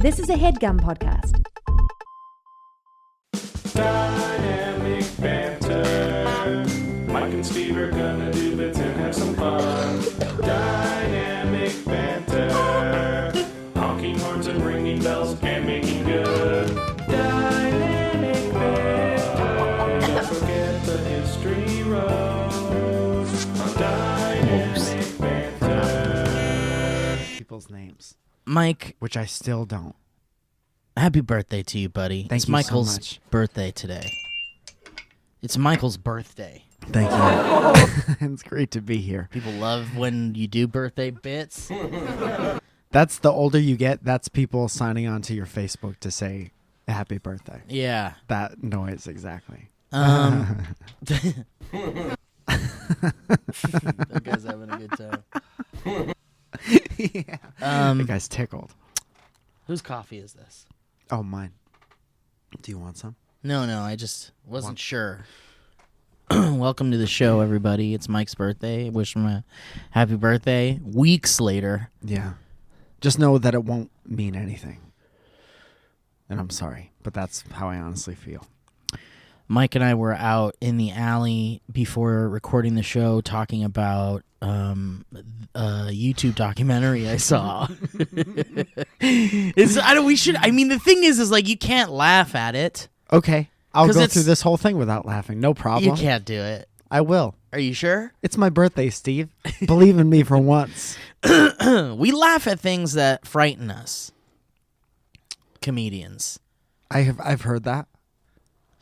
This is a HeadGum podcast. Dynamic banter. Mike and Steve are gonna do bits and have some fun. Dynamic banter. Honking horns and ringing bells and making good. Dynamic banter. Don't forget the history rows on Dynamic banter. People's names, Mike, which I still don't. happy birthday to you, buddy. Thank it's you Michael's so much. birthday today. It's Michael's birthday. Thank you. It's great to be here. People love when you do birthday bits. That's the older you get, that's people signing on to your Facebook to say happy birthday. Yeah. That noise, exactly. That guy's having a good time. Yeah. The guy's tickled. Whose coffee is this? Oh, mine. Do you want some? No, I just wasn't sure. Welcome to the show, everybody. It's Mike's birthday. Wish him a happy birthday. Weeks later. Yeah. Just know that it won't mean anything. And I'm sorry, but that's how I honestly feel. Mike and I were out in the alley before recording the show talking about a YouTube documentary I saw. The thing is like you can't laugh at it. Okay. I'll 'Cause go it's- through this whole thing without laughing. No problem. You can't do it. I will. Are you sure? It's my birthday, Steve. Believe in me for once. We laugh at things that frighten us. Comedians. I've heard that.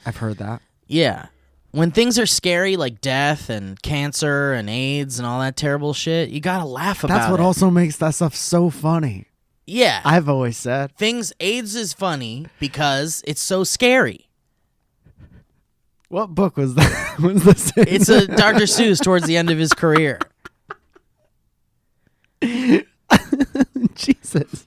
I've heard that. Yeah. When things are scary like death and cancer and AIDS and all that terrible shit, you gotta laugh about it. That's what also makes that stuff so funny. Yeah. I've always said. AIDS is funny because it's so scary. What book was that? Was this? It's a Dr. Seuss towards the end of his career. Jesus.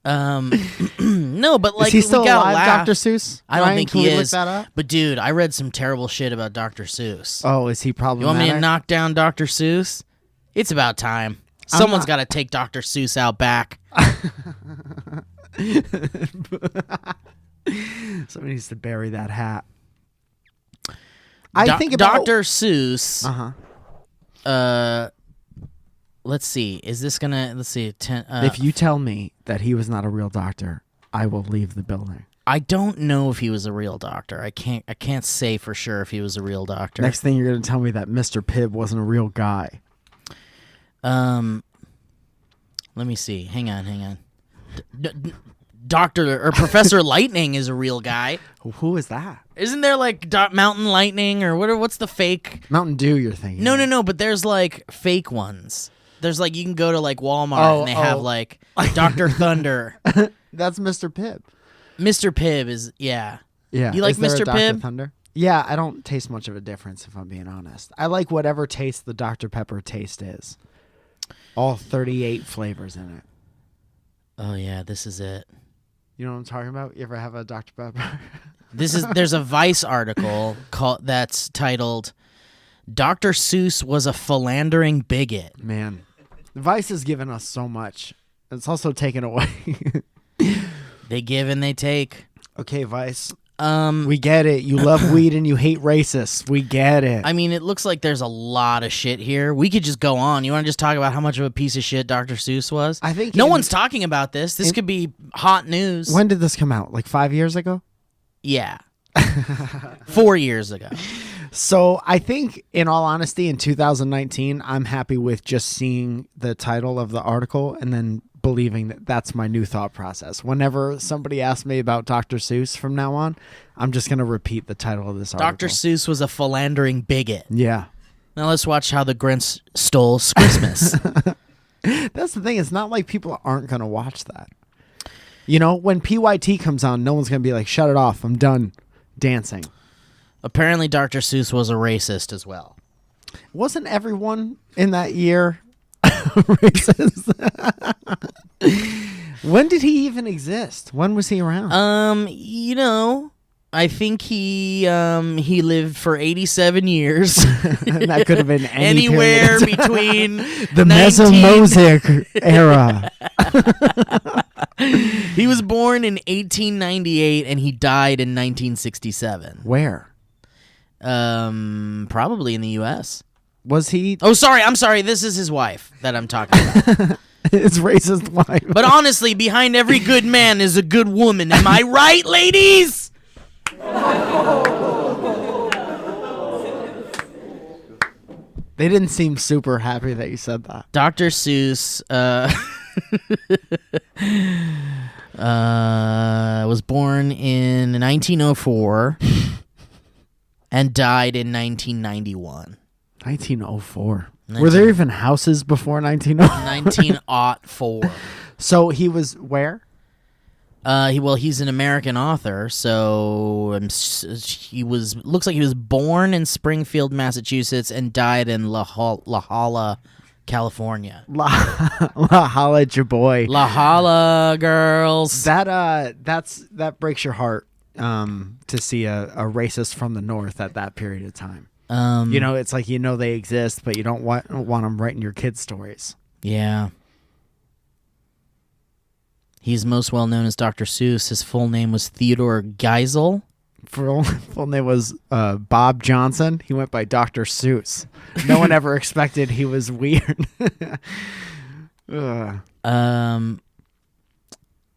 No, but like Is he still we gotta alive, laugh. Dr. Seuss? I don't Ryan, think can he we is. Look that up? But dude, I read some terrible shit about Dr. Seuss. Oh, is he You problematic? want me to knock down Dr. Seuss? It's about time. Someone's got to take Dr. Seuss out back. Somebody needs to bury that hat. I think about Dr. Seuss. Uh-huh. Let's see. Is this gonna? Let's see. If you tell me that he was not a real doctor, I will leave the building. I don't know if he was a real doctor. I can't say for sure if he was a real doctor. Next thing you're going to tell me that Mr. Pibb wasn't a real guy. Let me see. Hang on. Doctor or Professor Lightning is a real guy. Who is that? Isn't there like Mountain Lightning or what's the fake? Mountain Dew, you're thinking. No, but there's like fake ones. There's like you can go to like Walmart and they have like Dr. Thunder. That's Mr. Pibb. Mr. Pibb is Yeah. You like Is there a Mr. Dr. Pibb? Thunder? Yeah, I don't taste much of a difference if I'm being honest. I like whatever taste the Dr. Pepper taste is. All 38 flavors in it. Oh yeah, this is it. You know what I'm talking about? You ever have a Dr. Pepper? There's a Vice article that's titled Dr. Seuss was a philandering bigot. Man, Vice has given us so much. It's also taken away. They give and they take. Okay, Vice. We get it. You love weed and you hate racists. We get it. I mean, it looks like there's a lot of shit here. We could just go on. You want to just talk about how much of a piece of shit Dr. Seuss was? I think no one's talking about this. This could be hot news. When did this come out? Like 5 years ago? Yeah. 4 years ago. So I think, in all honesty, in 2019, I'm happy with just seeing the title of the article and then believing that that's my new thought process. Whenever somebody asks me about Dr. Seuss from now on, I'm just going to repeat the title of this article. Dr. Seuss was a philandering bigot. Yeah. Now let's watch how the Grinch stole Christmas. That's the thing. It's not like people aren't going to watch that. You know, when PYT comes on, no one's going to be like, shut it off. I'm done dancing. Apparently, Dr. Seuss was a racist as well. Wasn't everyone in that year racist? When did he even exist? When was he around? You know, I think he lived for 87 years. That could have been anywhere period. between the Mesozoic era. He was born in 1898 and he died in 1967. Where? Probably in the U.S. Was he? Oh, sorry. I'm sorry. This is his wife that I'm talking about. His racist wife. But honestly, behind every good man is a good woman. Am I right, ladies? They didn't seem super happy that you said that. Dr. Seuss was born in 1904 and died in 1991. 1904. Were there even houses before 1904? 1904. So he was where? He's an American author, so looks like he was born in Springfield, Massachusetts, and died in La Jolla, California. La Holla Jaboy. La Jolla girls. That breaks your heart to see a racist from the North at that period of time. It's like they exist, but you don't want them writing your kids' stories. Yeah. He's most well known as Dr. Seuss. His full name was Theodore Geisel. Full name was Bob Johnson. He went by Dr. Seuss. No one ever expected he was weird.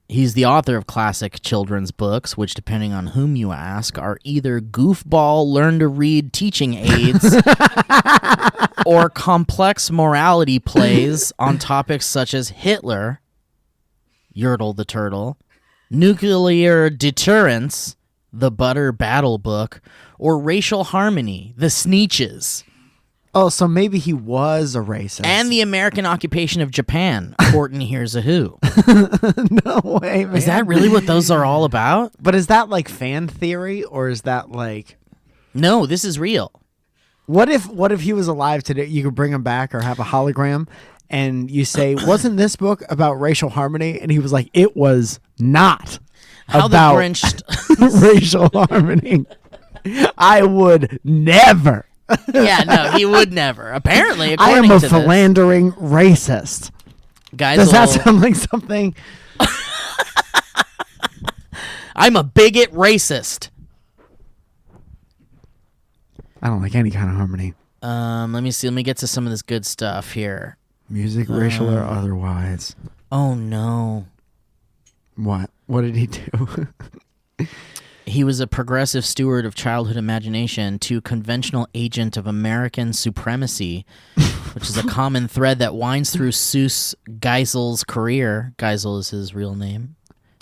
He's the author of classic children's books, which, depending on whom you ask, are either goofball learn-to-read teaching aids or complex morality plays on topics such as Hitler, Yertle the Turtle, nuclear deterrence, the Butter Battle Book, or racial harmony, the Sneetches. Oh, so maybe he was a racist. And the American occupation of Japan, Horton Hears a Who. No way, man. Is that really what those are all about? But is that like fan theory, or is that like... No, this is real. What if he was alive today? You could bring him back or have a hologram, and you say, wasn't this book about racial harmony? And he was like, it was not about the Grinch racial harmony. I would never. Yeah, no, he would never. Apparently, I according am a to philandering racist. Guys, does that sound like something? I'm a bigot racist. I don't like any kind of harmony. Let me see. Let me get to some of this good stuff here. Music, racial or otherwise. Oh, no. What? What did he do? He was a progressive steward of childhood imagination to conventional agent of American supremacy, which is a common thread that winds through Seuss Geisel's career. Geisel is his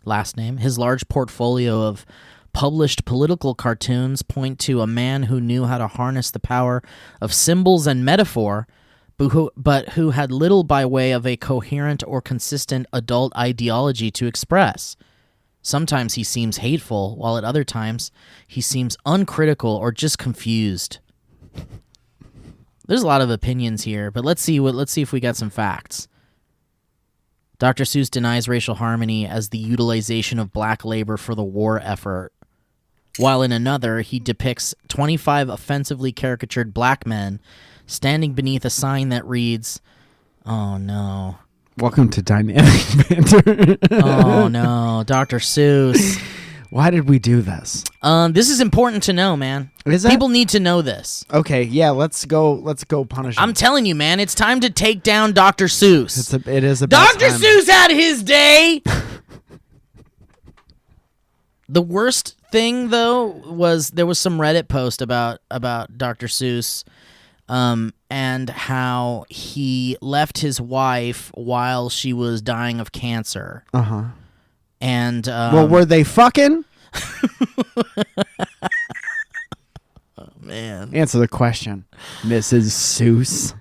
last name. His large portfolio of published political cartoons point to a man who knew how to harness the power of symbols and metaphor, but who had little by way of a coherent or consistent adult ideology to express. Sometimes he seems hateful, while at other times he seems uncritical or just confused. There's a lot of opinions here, but let's see if we got some facts. Dr. Seuss denies racial harmony as the utilization of black labor for the war effort, while in another he depicts 25 offensively caricatured black men standing beneath a sign that reads, "Oh no. Welcome to Dynamic Banter." Oh no, Dr. Seuss. Why did we do this? This is important to know, man. Is it? People need to know this. Okay, yeah, let's go punish him. I'm telling you, man, it's time to take down Dr. Seuss. It is a Dr. Seuss had his day. The worst thing, though, was there was some Reddit post about Dr. Seuss, and how he left his wife while she was dying of cancer. Uh-huh. And well, were they fucking? Oh man. Answer the question, Mrs. Seuss.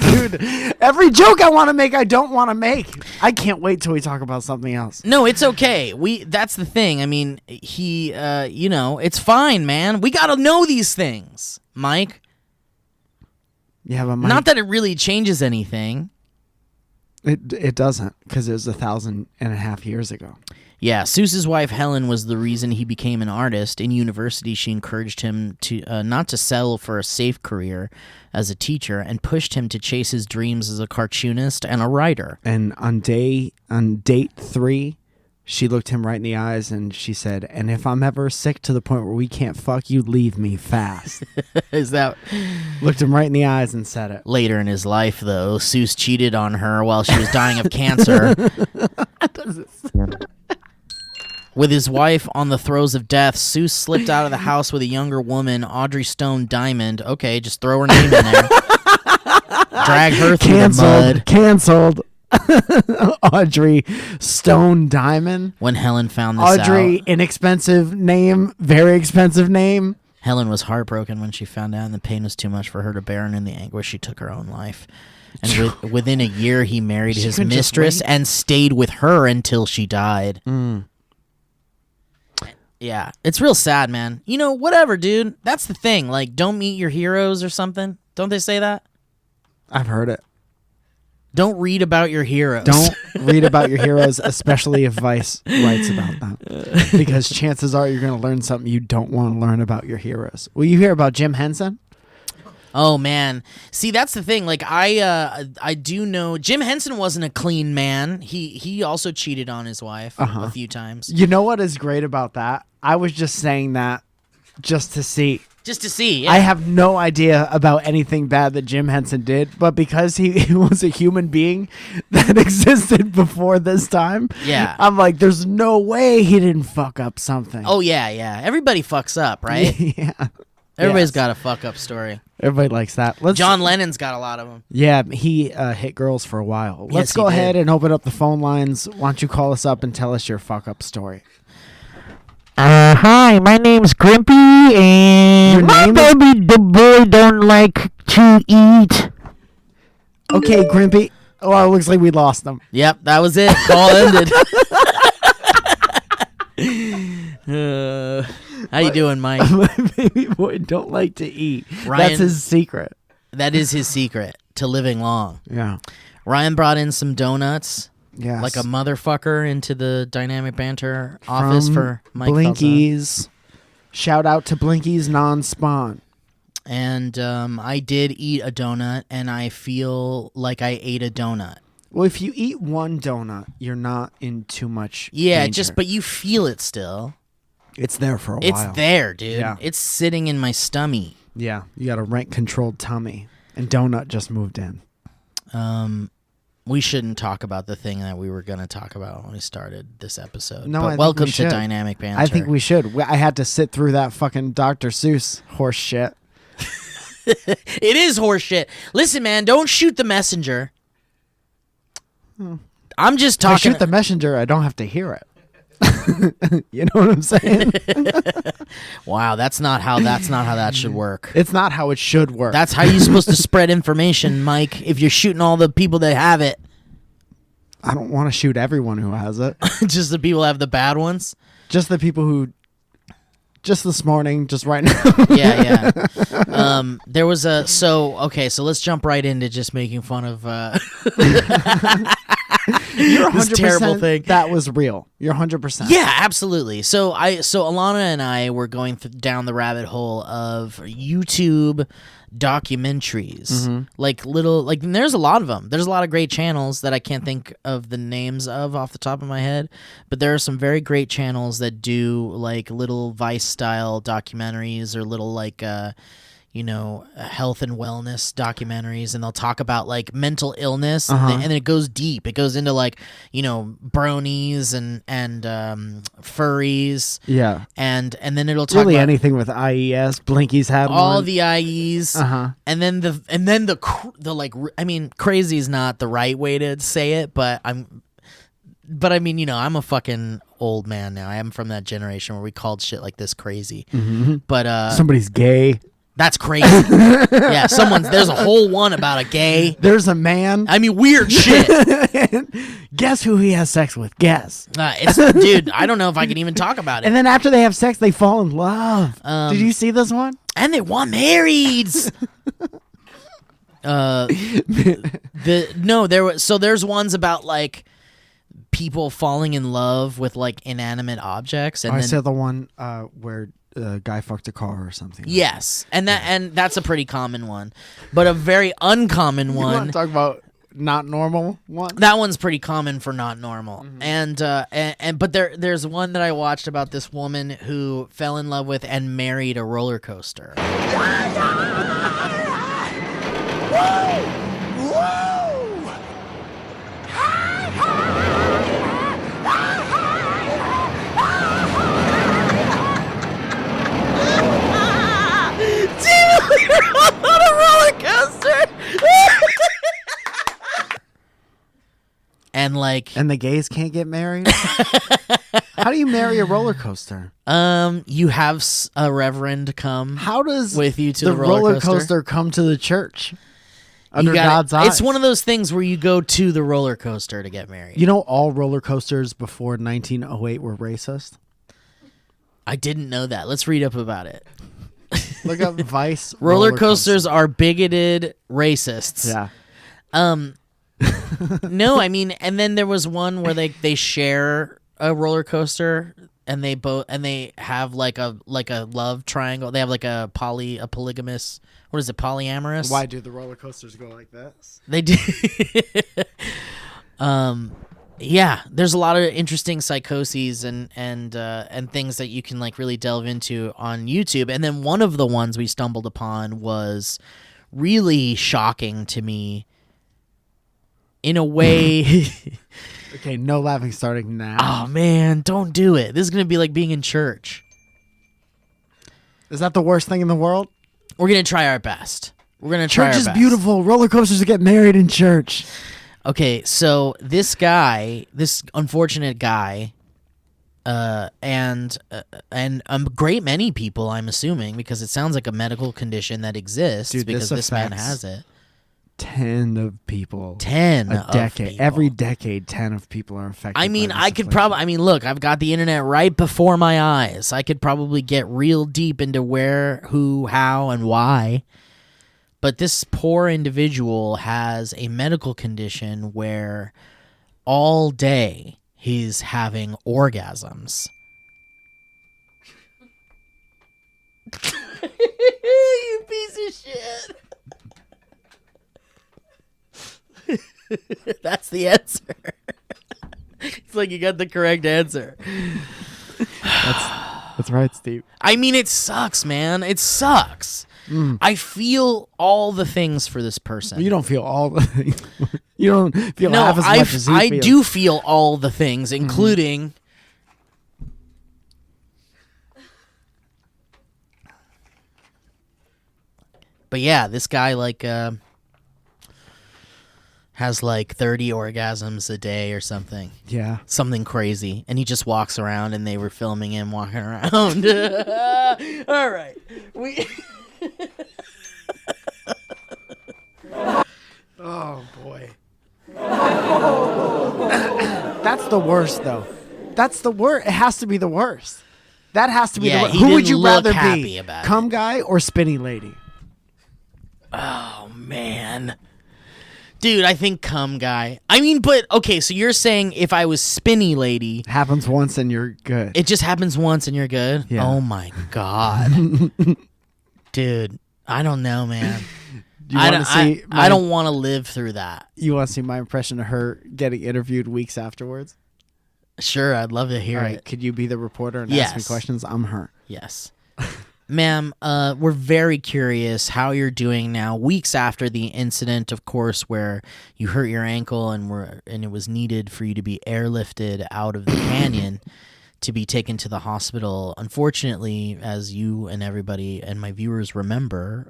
Dude, every joke I want to make, I don't want to make. I can't wait till we talk about something else. No, it's okay. That's the thing. I mean, he, it's fine, man. We got to know these things, Mike. Yeah, but Mike, Not that it really changes anything. It doesn't, because it was 1,500 years ago. Yeah, Seuss's wife Helen was the reason he became an artist. In university, she encouraged him to not to settle for a safe career as a teacher and pushed him to chase his dreams as a cartoonist and a writer. And on date 3, she looked him right in the eyes and she said, "And if I'm ever sick to the point where we can't fuck, you leave me fast." Is that Looked him right in the eyes and said it. later in his life, though? Seuss cheated on her while she was dying of cancer. With his wife on the throes of death, Seuss slipped out of the house with a younger woman, Audrey Stone Diamond. Okay, just throw her name in there. Drag her through the mud. Canceled. Audrey Stone Diamond. When Helen found this out, Audrey, inexpensive name, very expensive name. Helen was heartbroken when she found out, and the pain was too much for her to bear, and in the anguish, she took her own life. And within a year, he married his mistress and stayed with her until she died. Yeah, it's real sad, man. You know, whatever, dude. That's the thing. Like, don't meet your heroes or something. Don't they say that? I've heard it. Don't read about your heroes. Don't read about your heroes, especially if Vice writes about them. Because chances are you're going to learn something you don't want to learn about your heroes. Will you hear about Jim Henson? Oh, man. See, that's the thing. Like, I do know Jim Henson wasn't a clean man. He also cheated on his wife a few times. You know what is great about that? I was just saying that just to see. Just to see, yeah. I have no idea about anything bad that Jim Henson did, but because he was a human being that existed before this time, yeah, I'm like, there's no way he didn't fuck up something. Oh, yeah. Everybody fucks up, right? Yeah. Everybody's got a fuck up story. Everybody likes that. John Lennon's got a lot of them. Yeah, he hit girls for a while. Let's go ahead and open up the phone lines. Why don't you call us up and tell us your fuck up story? Hi, my name's Grimpy, and my baby the boy don't like to eat. Okay, Grimpy. Oh, it looks like we lost them. Yep, that was it. Call ended. How you doing, Mike? My baby boy don't like to eat. Ryan, that's his secret. That is his secret to living long. Yeah. Ryan brought in some donuts. Yes. Like a motherfucker into the Dynamic Banter office for Mike Blinkies. Shout out to Blinkies non-spawn. And I did eat a donut, and I feel like I ate a donut. Well, if you eat one donut, you're not in too much danger. But you feel it still. It's there for a while. It's there, dude. Yeah. It's sitting in my stomach. Yeah, you got a rent-controlled tummy. And donut just moved in. We shouldn't talk about the thing that we were going to talk about when we started this episode. No, but welcome to Dynamic Banter. I think we should. I had to sit through that fucking Dr. Seuss horse shit. It is horse shit. Listen, man, don't shoot the messenger. I'm just talking. If I shoot the messenger, I don't have to hear it. You know what I'm saying? Wow, that's not how that should work. It's not how it should work. That's how you're supposed to spread information, Mike, if you're shooting all the people that have it. I don't want to shoot everyone who has it. Just the people that have the bad ones? Just the people who... Just this morning, just right now. Yeah. There was a... So let's jump right into just making fun of... You're 100% this terrible thing. That was real. You're 100%. Yeah, absolutely. So Alana and I were going down the rabbit hole of YouTube documentaries, and there's a lot of them. There's a lot of great channels that I can't think of the names of off the top of my head, but there are some very great channels that do like little Vice style documentaries or little like health and wellness documentaries, and they'll talk about like mental illness, and then it goes deep. It goes into like, bronies and furries. Yeah. And then it'll talk really about anything with IES. Blinky's had all one. the IEs. And then the like, I mean, crazy is not the right way to say it, but I'm a fucking old man now. I am from that generation where we called shit like this crazy. But somebody's gay. That's crazy. Yeah, there's a whole one about a gay. There's a man. I mean, weird shit. Guess who he has sex with? Guess. Dude, I don't know if I can even talk about it. And then after they have sex, they fall in love. Did you see this one? And they want married. There's ones about like people falling in love with like inanimate objects, and I then said the one where a guy fucked a car or something. yes, and that's a pretty common one, but a very uncommon You want one. to talk about not normal one? That one's pretty common for not normal. But there's one that I watched about this woman who fell in love with and married a roller coaster. On a roller coaster. And like, And the gays can't get married? How do you marry a roller coaster? you have a reverend come. How does with you to the the roller roller coaster come to the church? You Under gotta- God's eyes. It's one of those things where you go to the roller coaster to get married. You know, all roller coasters before 1908 were racist. I didn't know that. Let's read up about it. Look up Vice. Roller coasters are bigoted racists. Yeah. No, I mean, and then there was one where they share a roller coaster and they have like a love triangle. They have like a polygamous. What is it? Polyamorous. Why do the roller coasters go like this? They do. Yeah, there's a lot of interesting psychoses and things that you can like really delve into on YouTube. And then one of the ones we stumbled upon was really shocking to me in a way. Okay, no laughing starting now. Oh man, don't do it. This is going to be like being in church. Is that the worst thing in the world? We're going to try our best. We're going to try our Church best. is beautiful. Roller coasters get married in church. Okay, so this unfortunate guy, and a great many people, I'm assuming, because it sounds like a medical condition that exists, Dude, because this man has it. 10 of people. 10 a of decade. people. Every decade, 10 of people are affected. I mean, by this I could affliction. probably. I mean, look, I've got the internet right before my eyes. I could probably get real deep into where, who, how, and why. But this poor individual has a medical condition where all day he's having orgasms. You piece of shit. That's the answer. It's like you got the correct answer. That's right, Steve. I mean, it sucks, man. It sucks. I feel all the things for this person. You don't feel all the things. You don't feel half as much as he I feels. do feel all the things, including. But yeah, this guy like has like 30 orgasms a day or something. Yeah. Something crazy. And he just walks around, and they were filming him walking around. All right. Oh, boy. That's the worst, though. That's the worst. It has to be the worst. That has to be Yeah, the worst. he Who would didn't you look rather happy be? about Cum guy or spinny lady? Oh, man. Dude, I think cum guy. I mean, but, okay, so you're saying if I was spinny lady, Happens once and you're good. it just happens once and you're good? Yeah. Oh, my God. Dude, I don't know, man. Do you want to see? I don't want to live through that. You want to see my impression of her getting interviewed weeks afterwards? Sure, I'd love to hear All right. it. Could you be the reporter and ask me Yes. questions? I'm her. Yes. Ma'am, we're very curious how you're doing now, weeks after the incident, of course, where you hurt your ankle and it was needed for you to be airlifted out of the canyon to be taken to the hospital. Unfortunately, as you and everybody and my viewers remember,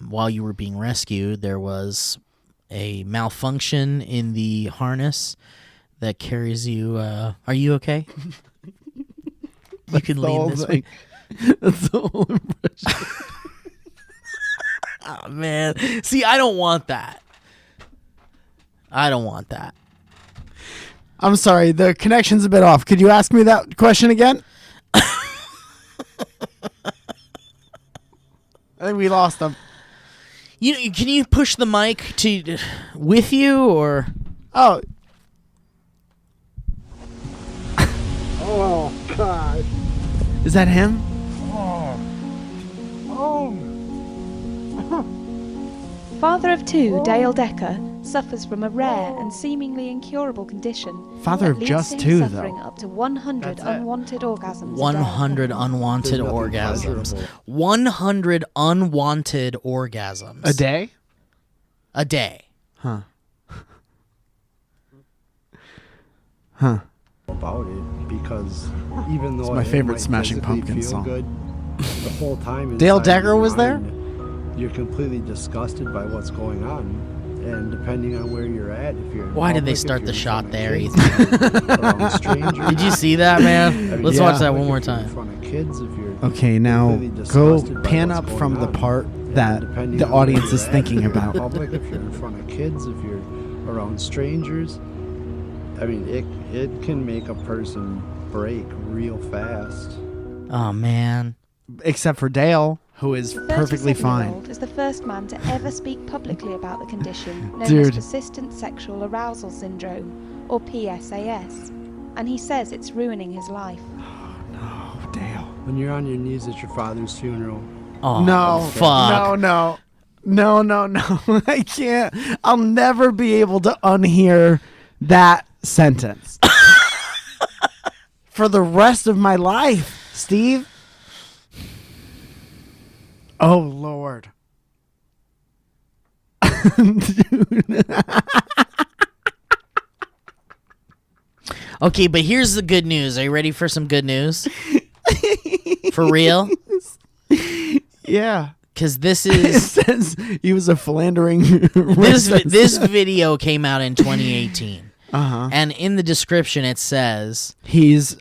while you were being rescued, there was a malfunction in the harness that carries you. Are you okay? You can lean this way. That's the whole impression. Oh, man. See, I don't want that. I don't want that. I'm sorry. The connection's a bit off. Could you ask me that question again? I think we lost them. Can you push the mic to with you or? Oh, Oh, God. is that him? Father of two, Dale Decker, suffers from a rare and seemingly incurable condition. Father that of leaves just him two, suffering though. up to 100 That's it. unwanted orgasms. 100 unwanted There's nothing orgasms. pleasurable. 100 unwanted orgasms. A day? A day. Huh. About it because even though my it favorite might Smashing physically Pumpkins feel song. good, the whole time Dale inside Decker your was there? mind, You're completely disgusted by what's going on, and depending on where you're at, if you're in Why did they public, if start you're the in shot front of there, kids, around strangers, Did you see that, man? I mean, Let's Yeah. watch that one if more you're in time. front of kids, if you're Okay, now completely go disgusted by pan what's up going from the on, part and that depending the on where audience you're is at, thinking if you're in about. public, if you're in front of kids, if you're around strangers, I mean, it can make a person break real fast. Oh, man. Except for Dale, who is The perfectly fine. 37-year-old is the first man to ever speak publicly about the condition known Dude. as persistent sexual arousal syndrome, or PSAS, and he says it's ruining his life. Oh, Dale. When you're on your knees at your father's funeral, Oh, No. fuck. No. I can't. I'll never be able to unhear that sentence. For the rest of my life, Steve. Oh, Lord. Okay, but here's the good news. Are you ready for some good news? For real? Yeah. Because this It is says he was a philandering this video came out in 2018. Uh-huh. And in the description it says, He's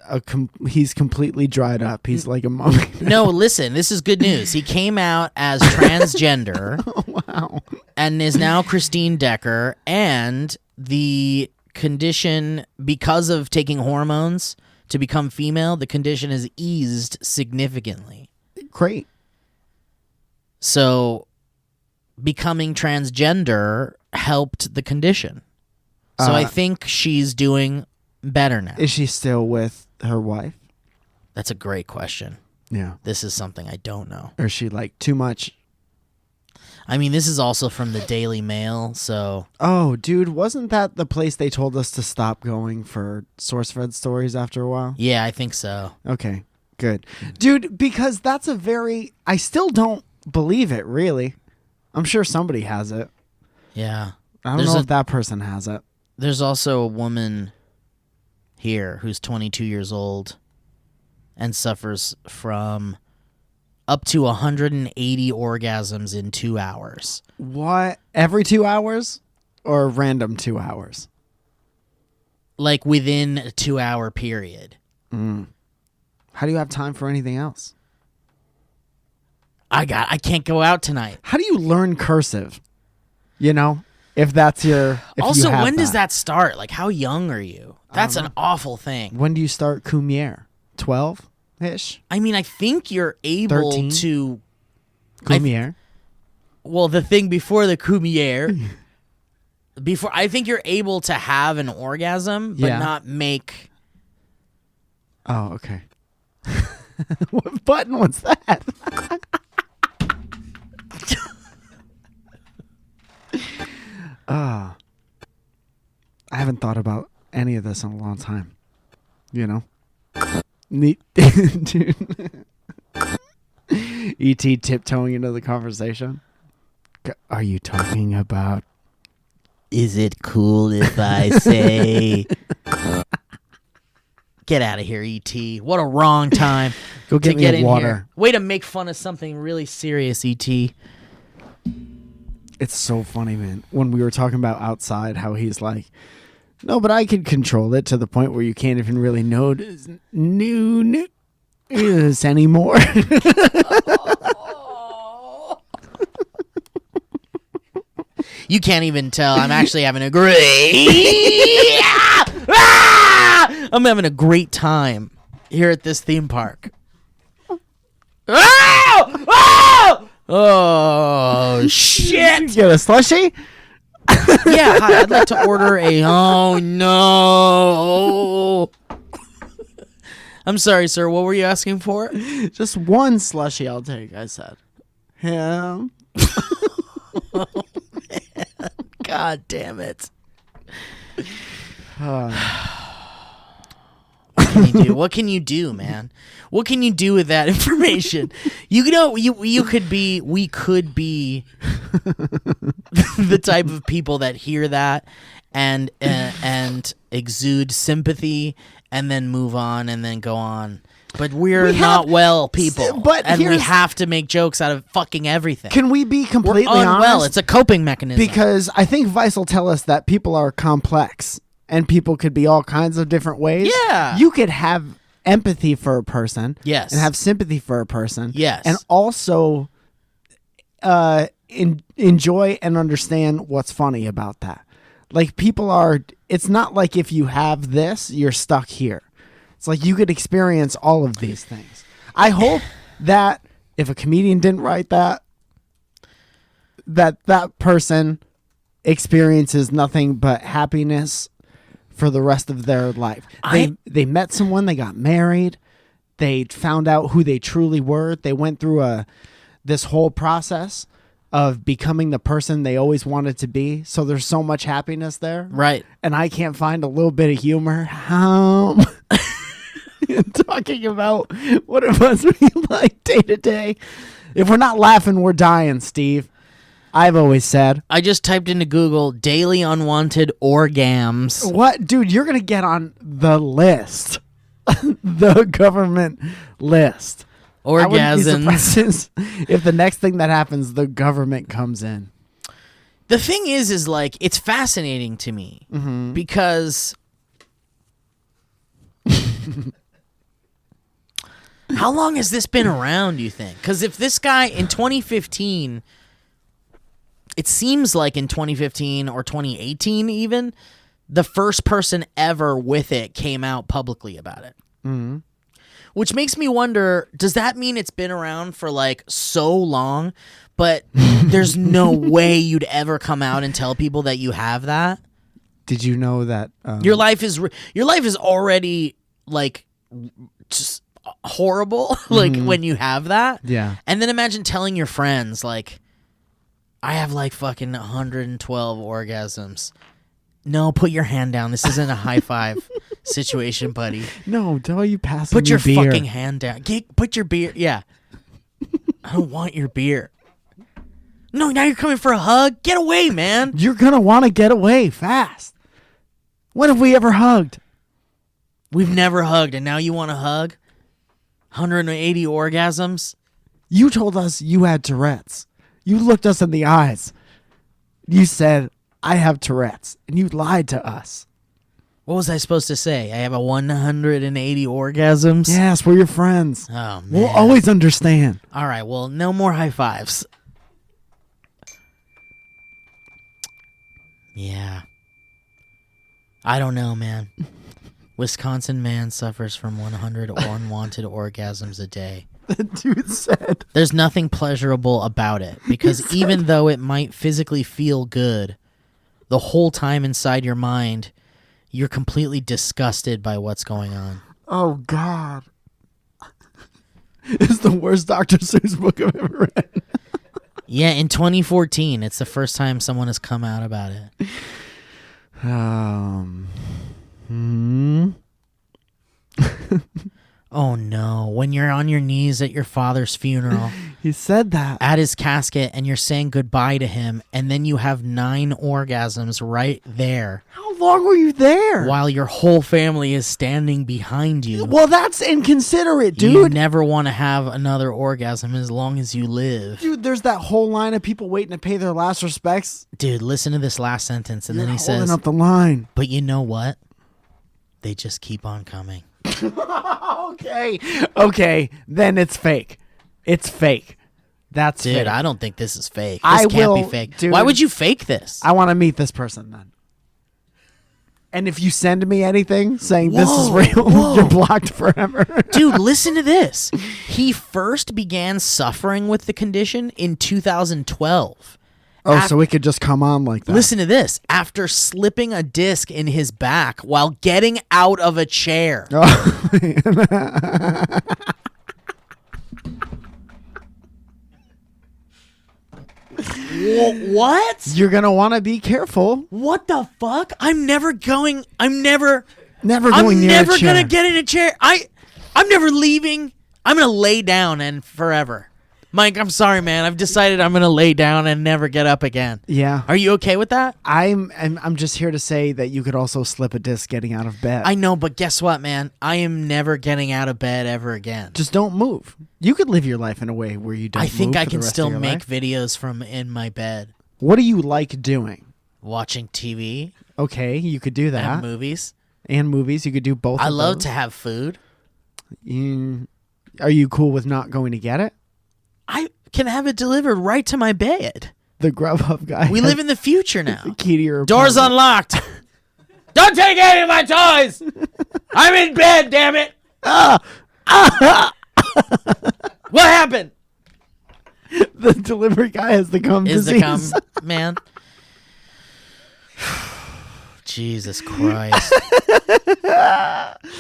completely dried up. He's like a mummy. no, listen, this is good news. He came out as transgender. Wow. And is now Christine Decker, and the condition, because of taking hormones to become female, the condition has eased significantly. Great. So becoming transgender helped the condition. So I think she's doing better now. Is she still with her wife? That's a great question. Yeah. This is something I don't know. Or is she like too much? I mean, this is also from the Daily Mail, so Oh, dude, wasn't that the place they told us to stop going for SourceFed stories after a while? yeah, I think so. Okay, good. Dude, because that's a very... I still don't believe it, really. I'm sure somebody has it. Yeah. I don't know if that person has it. There's also a woman here who's 22 years old and suffers from up to 180 orgasms in 2 hours. What? Every 2 hours? Or random 2 hours? Like within a 2 hour period. How do you have time for anything else? I can't go out tonight. How do you learn cursive? You know? If that's your... if Also, you have when does that start? Like, how young are you? That's an awful thing. When do you start Cumier? 12-ish? I mean, I think you're able 13? to... Cumier? Well, the thing before the Cumier... I think you're able to have an orgasm, but Yeah. not make... Oh, okay. What button was that? I haven't thought about any of this in a long time. You know? Neat. Dude. E.T. tiptoeing into the conversation. Are you talking about... Is it cool if I say... Get out of here, E.T. What a wrong time Go to get me get a in water. here. Way to make fun of something really serious, E.T. It's so funny, man. When we were talking about outside, how he's like, no, but I can control it to the point where you can't even really notice this anymore. You can't even tell. I'm actually having a great... I'm having a great time here at this theme park. Oh, shit. Get a slushie? Yeah, hi, I'd like to order a... Oh, no. I'm sorry, sir. What were you asking for? Just one slushie I'll take, I said. Yeah. God damn it. What can you do, man? What can you do with that information? We could be the type of people that hear that and exude sympathy and then move on and then go on. But we're not well people, and we have to make jokes out of fucking everything. Can we be completely unwell. honest? It's a coping mechanism. Because I think Vice will tell us that people are complex and people could be all kinds of different ways. Yeah. You could have empathy for a person. Yes. And have sympathy for a person. Yes. And also enjoy and understand what's funny about that. Like it's not like if you have this, you're stuck here. It's like you could experience all of these things. I hope that if a comedian didn't write that person experiences nothing but happiness for the rest of their life. They met someone, they got married, they found out who they truly were. They went through this whole process of becoming the person they always wanted to be. So there's so much happiness there. Right. And I can't find a little bit of humor. Talking about what it must be like day to day. If we're not laughing, we're dying, Steve. I've always said. I just typed into Google daily unwanted orgams. What? Dude, you're going to get on the list. The government list. Orgasms. I wouldn't be surprised if the next thing that happens, the government comes in. The thing is like, it's fascinating to me because how long has this been around, do you think? Because if this guy in 2015, it seems like in 2015 or 2018 even, the first person ever with it came out publicly about it. Mm-hmm. Which makes me wonder, does that mean it's been around for like so long, but there's no way you'd ever come out and tell people that you have that? Did you know that your life is already like just horrible like when you have that? Yeah. And then imagine telling your friends like, I have like fucking 112 orgasms. No, put your hand down. This isn't a high five situation, buddy. No, tell you passing Put your beer. fucking hand down. Put your beer. Yeah. I don't want your beer. No, now you're coming for a hug? Get away, man. You're going to want to get away fast. When have we ever hugged? We've never hugged, and now you want to hug? 180 orgasms? You told us you had Tourette's. You looked us in the eyes. You said, I have Tourette's, and you lied to us. What was I supposed to say? I have a 180 orgasms? Yes, we're your friends. Oh, man. We'll always understand. All right, well, no more high fives. Yeah. I don't know, man. Wisconsin man suffers from 100 unwanted orgasms a day. The dude said. There's nothing pleasurable about it, because even though it might physically feel good, the whole time inside your mind, you're completely disgusted by what's going on. Oh, God. It's the worst Dr. Seuss book I've ever read. Yeah, in 2014, it's the first time someone has come out about it. Oh no, when you're on your knees at your father's funeral, He said that. at his casket, and you're saying goodbye to him, and then you have 9 orgasms right there How long were you there? while your whole family is standing behind you. Well, that's inconsiderate, dude. You never want to have another orgasm as long as you live. Dude, there's that whole line of people waiting to pay their last respects. Dude, listen to this last sentence, and You're then he holding says, up the line. but you know what? They just keep on coming. Okay, then it's fake. It's fake. That's Dude, fake. I don't think this is fake. This I can't be will- fake. dude. Why would you fake this? I want to meet this person then. And if you send me anything saying this is Whoa, real, whoa. you're blocked forever. Dude, listen to this. He first began suffering with the condition in 2012. Oh, so it could just come on like that. Listen to this. After slipping a disc in his back while getting out of a chair. What? You're going to want to be careful. What the fuck? I'm never going near Never going I'm near never a chair. gonna get in a chair. I'm never leaving. I'm gonna lay down and forever. Mike, I'm sorry, man. I've decided I'm gonna lay down and never get up again. Yeah. Are you okay with that? I'm just here to say that you could also slip a disc getting out of bed. I know, but guess what, man? I am never getting out of bed ever again. Just don't move. You could live your life in a way where you don't I think move I for the can rest still of your make life. videos from in my bed, What do you like doing? watching TV Okay, you could do that. and movies. And movies. You could do both I of love those. to have food. Are you cool with not going to get it? I can have it delivered right to my bed. The Grubhub guy. We live in the future now. the key to your Doors apartment. unlocked. Don't take any of my toys. I'm in bed, damn it. What happened? The delivery guy has the cum Is the disease. cum, man? Jesus Christ.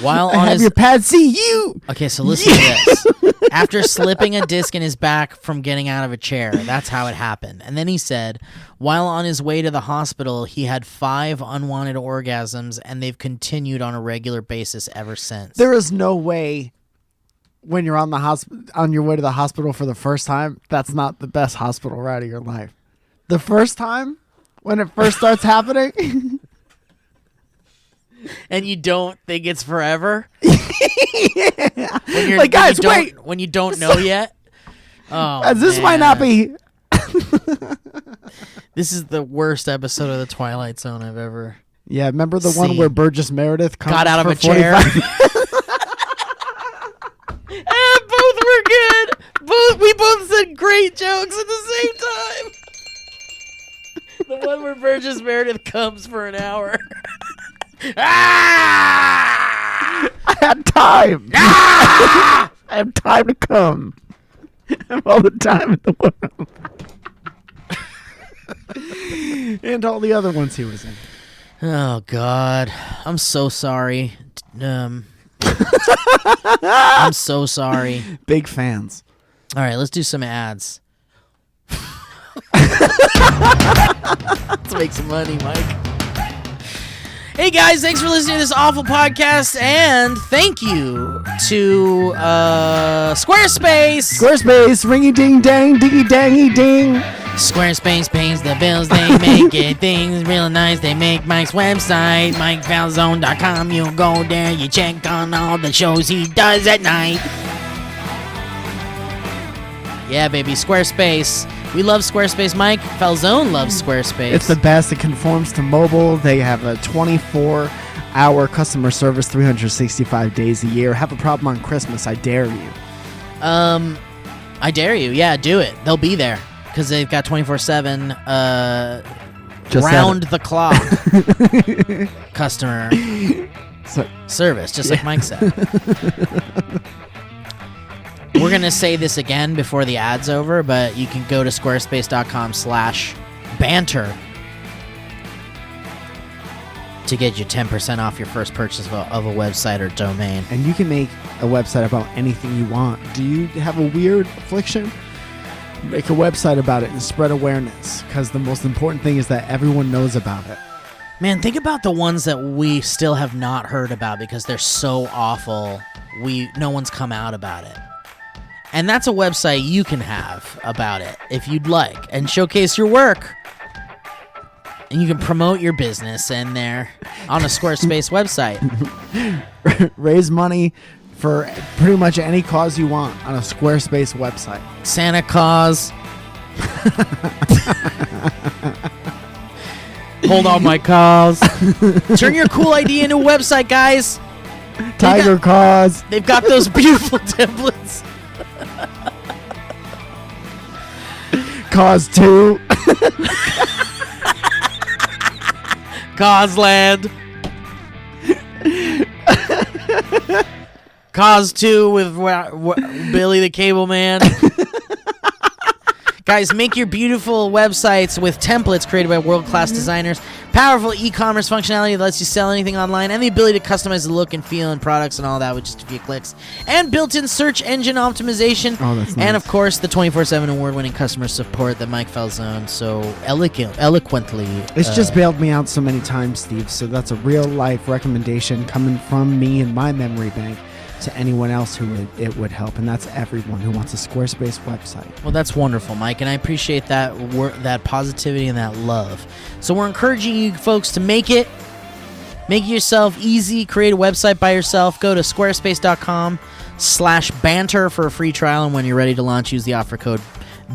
While I on have his your pad C. You. Okay, so listen to this. After slipping a disc in his back from getting out of a chair, that's how it happened. And then he said, while on his way to the hospital, he had 5 unwanted orgasms, and they've continued on a regular basis ever since. There is no way when you're on your way to the hospital for the first time, that's not the best hospital ride of your life. The first time, when it first starts happening. And you don't think it's forever? Yeah. Like, guys, wait. When you don't know yet? Oh, This might not man. be. This is the worst episode of The Twilight Zone I've ever... Yeah, remember the one See. where Burgess Meredith comes Got out of for a chair. 45 Both were good. We both said great jokes at the same time. The one where Burgess Meredith comes for an hour. Ah! I had time. I have time to come. I have all the time in the world. And all the other ones he was in. Oh God, I'm so sorry. I'm so sorry. Big fans. All right, let's do some ads. Let's make some money, Mike. Hey guys, thanks for listening to this awful podcast, and thank you to Squarespace. Squarespace, ringy ding dang, diggy dangy ding. Squarespace pays the bills, they make it things real nice. They make Mike's website, MikeFalzone.com. You go there, you check on all the shows he does at night. Yeah, baby, Squarespace. We love Squarespace. Mike Falzone loves Squarespace. It's the best. It conforms to mobile. They have a 24-hour customer service 365 days a year. Have a problem on Christmas, I dare you. I dare you. Yeah, do it. They'll be there because they've got 24/7 round the clock customer service, just like Mike said. We're going to say this again before the ad's over, but you can go to squarespace.com/banter to get you 10% off your first purchase of a website or domain. And you can make a website about anything you want. Do you have a weird affliction? Make a website about it and spread awareness, because the most important thing is that everyone knows about it. Man, think about the ones that we still have not heard about because they're so awful. No one's come out about it. And that's a website you can have about it if you'd like and showcase your work. And you can promote your business in there on a Squarespace website. Raise money for pretty much any cause you want on a Squarespace website. Santa Claus. Hold on my cause. Turn your cool idea into a website, guys. Tiger cause. They've got those beautiful templates. Cause 2. Causland. Cause 2 with Billy the Cable Man. Guys, make your beautiful websites with templates created by world-class designers, powerful e-commerce functionality that lets you sell anything online, and the ability to customize the look and feel and products and all that with just a few clicks, and built-in search engine optimization, Oh, that's nice. and of course the 24/7 award-winning customer support that Mike Falzone so eloquently. It's just bailed me out so many times, Steve, so that's a real-life recommendation coming from me and my memory bank to anyone else who it would help, and that's everyone who wants a Squarespace website. Well, that's wonderful, Mike, and I appreciate that that positivity and that love. So we're encouraging you folks to make it yourself easy. Create a website by yourself. Go to squarespace.com/banter for a free trial, and when you're ready to launch, use the offer code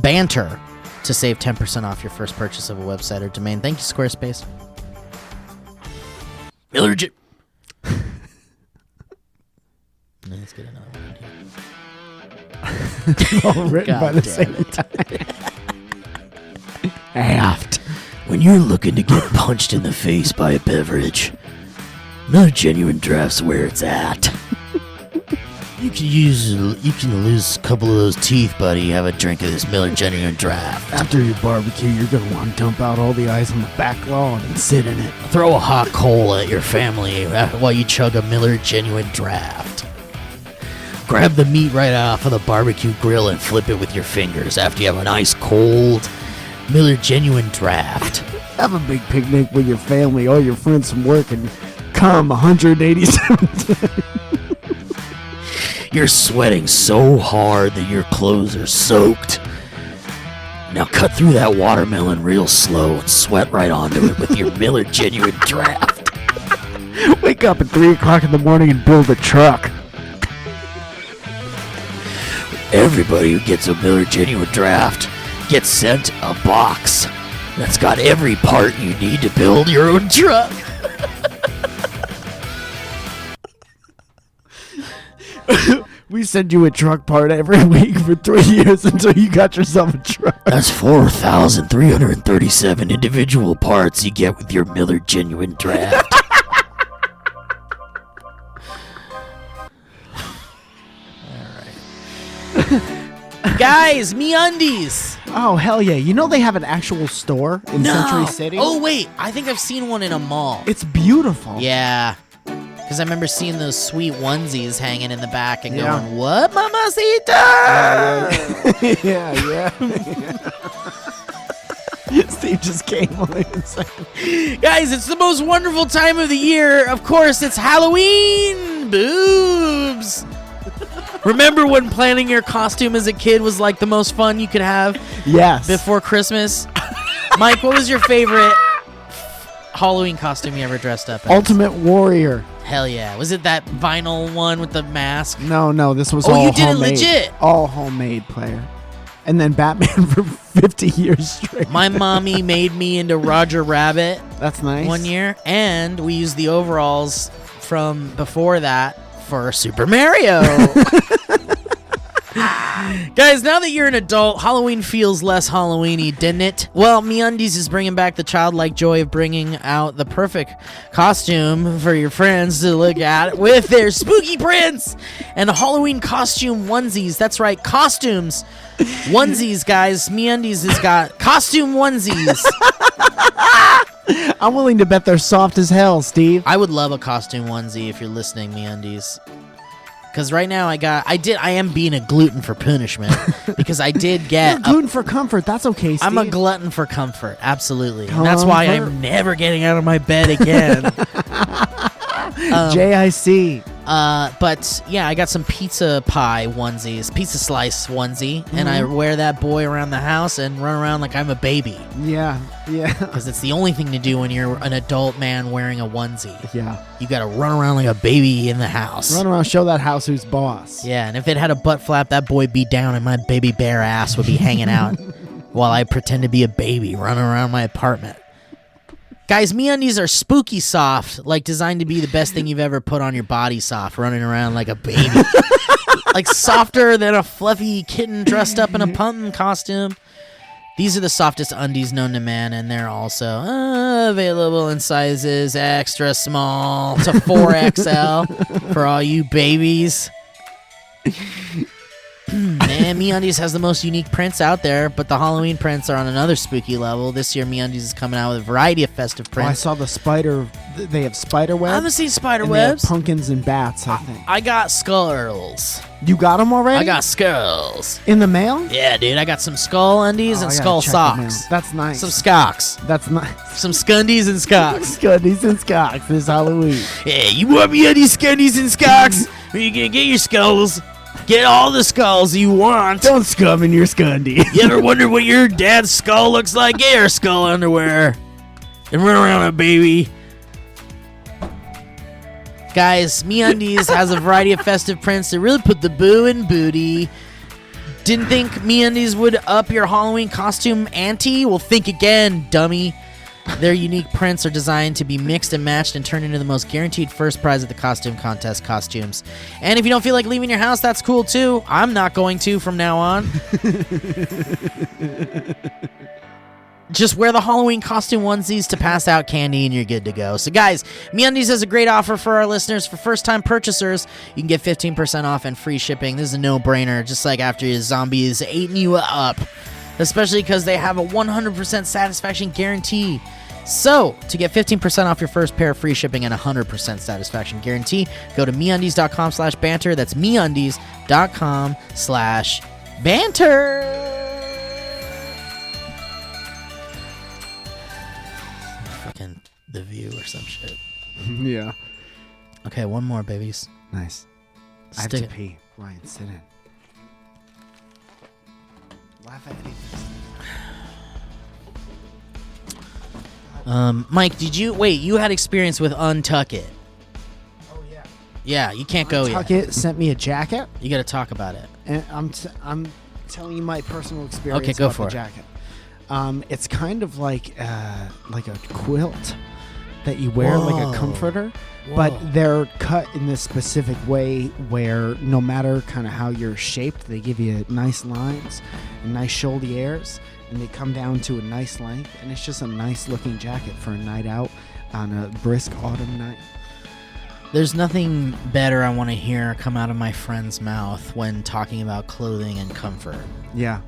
BANTER to save 10% off your first purchase of a website or domain. Thank you, Squarespace. Let's get another one. All written God by the damn same time. Aft. When you're looking to get punched in the face by a beverage, Miller Genuine Draft's where it's at. You can lose a couple of those teeth, buddy. Have a drink of this Miller Genuine Draft. After your barbecue, you're going to want to dump out all the ice on the back lawn and sit in it. Throw a hot coal at your family while you chug a Miller Genuine Draft. Grab the meat right off of the barbecue grill and flip it with your fingers after you have an ice cold Miller Genuine Draft. Have a big picnic with your family, all your friends from work, and come 187 times. You're sweating so hard that your clothes are soaked. Now cut through that watermelon real slow and sweat right onto it with your Miller Genuine Draft. Wake up at 3 o'clock in the morning and build a truck. Everybody who gets a Miller Genuine Draft gets sent a box that's got every part you need to build your own truck. We send you a truck part every week for 3 years until you got yourself a truck. That's 4,337 individual parts you get with your Miller Genuine Draft. Guys, MeUndies. Oh, hell yeah. You know they have an actual store in Century City? Oh, wait. I think I've seen one in a mall. It's beautiful. Yeah. Because I remember seeing those sweet onesies hanging in the back and Yeah. going, what, mamacita? Yeah. Steve just came on and said, Guys, it's the most wonderful time of the year. Of course, it's Halloween. Boobs. Remember when planning your costume as a kid was like the most fun you could have yes. before Christmas? Mike, what was your favorite Halloween costume you ever dressed up as? Ultimate Warrior. Hell yeah. Was it that vinyl one with the mask? No, this was Oh, all you did it homemade. legit. All homemade, player. And then Batman for 50 years straight. My mommy made me into Roger Rabbit That's nice. one year, and we used the overalls from before that for Super Mario. Guys, now that you're an adult, Halloween feels less Halloween-y, didn't it? Well, MeUndies is bringing back the childlike joy of bringing out the perfect costume for your friends to look at with their spooky prints and Halloween costume onesies. That's right, costumes. Onesies, guys. MeUndies has got costume onesies. I'm willing to bet they're soft as hell, Steve. I would love a costume onesie if you're listening, MeUndies. Because right now I am being a glutton for punishment because I did get You're gluten for comfort. That's okay, Steve. I'm a glutton for comfort, absolutely. And that's why I'm never getting out of my bed again. JIC. But yeah, I got some pizza pie onesies, pizza slice onesie, and I wear that boy around the house and run around like I'm a baby. Yeah. Because it's the only thing to do when you're an adult man wearing a onesie. Yeah. You gotta run around like a baby in the house. Run around, show that house who's boss. Yeah, and if it had a butt flap, that boy be down and my baby bear ass would be hanging out while I pretend to be a baby running around my apartment. Guys, MeUndies are spooky soft, like designed to be the best thing you've ever put on your body soft, running around like a baby. Like softer than a fluffy kitten dressed up in a pumpkin costume. These are the softest undies known to man, and they're also available in sizes extra small to 4XL for all you babies. Man, MeUndies has the most unique prints out there, but the Halloween prints are on another spooky level. This year, MeUndies is coming out with a variety of festive Oh, I prints. saw the spider. They have spider webs. I haven't seen spider and they have webs. pumpkins and bats, I think. I got skulls. You got them already? I got skulls. in the mail? Yeah, dude, I got some skull undies Oh, and I gotta skull check the mail. socks. That's nice. Some scocks. That's nice. Some scundies and scocks. Scuddies and scocks this Halloween. Yeah, you want MeUndies, scundies, and scocks? Or you gonna get your skulls? Get all the skulls you want. Don't scum in your scundy. You ever wonder what your dad's skull looks like? Get your skull underwear and run around it, baby. Guys, MeUndies has a variety of festive prints that really put the boo in booty. Didn't think MeUndies would up your Halloween costume ante? Well, think again, dummy. Their unique prints are designed to be mixed and matched and turned into the most guaranteed first prize at the costume contest costumes. And if you don't feel like leaving your house, that's cool too. I'm not going to from now on. Just wear the Halloween costume onesies to pass out candy and you're good to go. So guys, MeUndies has a great offer for our listeners. For first-time purchasers, you can get 15% off and free shipping. This is a no-brainer, just like after your zombies eating you up. Especially because they have a 100% satisfaction guarantee. So, to get 15% off your first pair, free shipping, and 100% satisfaction guarantee, go to MeUndies.com/banter. That's MeUndies.com/banter. Fucking The View or some shit. Yeah. Okay, one more, babies. Nice. I have Stick to it. pee. Ryan, sit in. Laugh at anything. Mike, you had experience with Untuck It. Oh, yeah. Yeah, you can't go yet. Tuckett sent me a jacket, You got to talk about it. and I'm telling you my personal experience Okay, go about for the it. jacket. It's kind of like a quilt that you wear, like Whoa. a comforter, Whoa. but they're cut in this specific way where no matter kind of how you're shaped, they give you nice lines and nice shouldiers, and they come down to a nice length, and it's just a nice looking jacket for a night out on a brisk autumn night. There's nothing better I want to hear come out of my friend's mouth when talking about clothing and comfort. Yeah.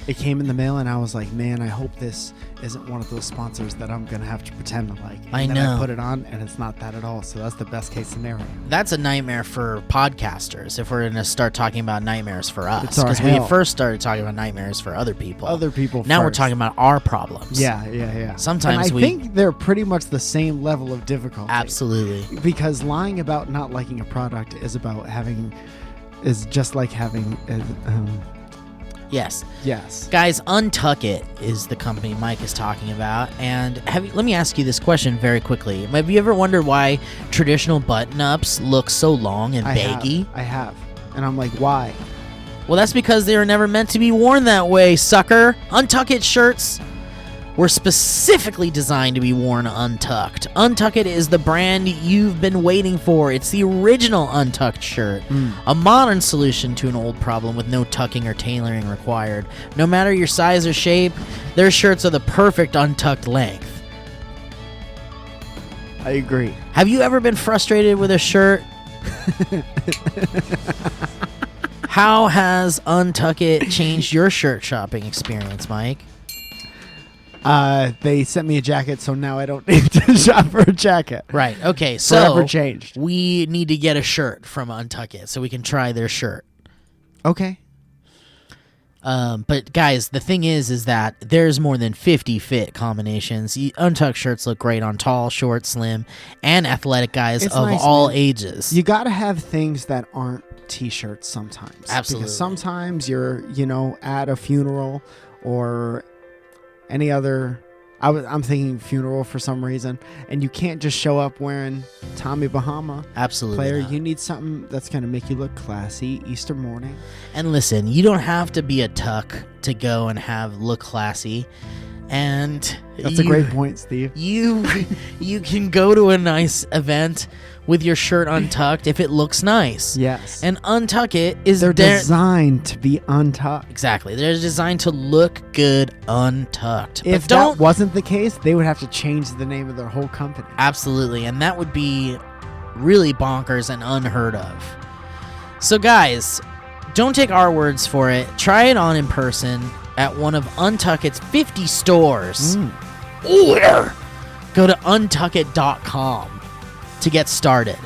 It came in the mail, and I was like, man, I hope this isn't one of those sponsors that I'm going to have to pretend to like. And I then know. I put it on, and it's not that at all, so that's the best case scenario. That's a nightmare for podcasters if we're going to start talking about nightmares for us. It's our Because we hell. first started talking about nightmares for other people. Other people Now we're first. talking about our problems. Yeah. Sometimes and I think they're pretty much the same level of difficulty. Absolutely. Because lying about not liking a product is just like having Yes. yes. Guys, Untuck It is the company Mike is talking about. And let me ask you this question very quickly. Have you ever wondered why traditional button-ups look so long and baggy? I have. And I'm like, why? Well, that's because they were never meant to be worn that way, sucker. Untuck It shirts were specifically designed to be worn untucked. Untuck It is the brand you've been waiting for. It's the original untucked shirt. A modern solution to an old problem with no tucking or tailoring required. No matter your size or shape, their shirts are the perfect untucked length. I agree. Have you ever been frustrated with a shirt? How has Untuck It changed your shirt shopping experience, Mike? They sent me a jacket, so now I don't need to shop for a jacket. Right. Okay. So Forever changed. we need to get a shirt from Untuck It so we can try their shirt. Okay. But guys, the thing is that there's more than 50 fit combinations. Untucked shirts look great on tall, short, slim, and athletic guys It's of nice, all man. ages. You got to have things that aren't t-shirts sometimes. Absolutely. Because sometimes you're, at a funeral or any other... I'm thinking funeral for some reason, and you can't just show up wearing Tommy Bahama. Absolutely. Player, not. you need something that's going to make you look classy. Easter morning. And listen, you don't have to be a tuck to go and look classy. And That's a great point, Steve. You can go to a nice event with your shirt untucked if it looks nice. Yes. And Untuck It is they're designed to be untucked. Exactly. They're designed to look good untucked. If but don't that wasn't the case, they would have to change the name of their whole company. Absolutely, and that would be really bonkers and unheard of. So guys, Don't take our words for it. Try it on in person at one of Untuckit's 50 stores. Or go to untuckit.com to get started.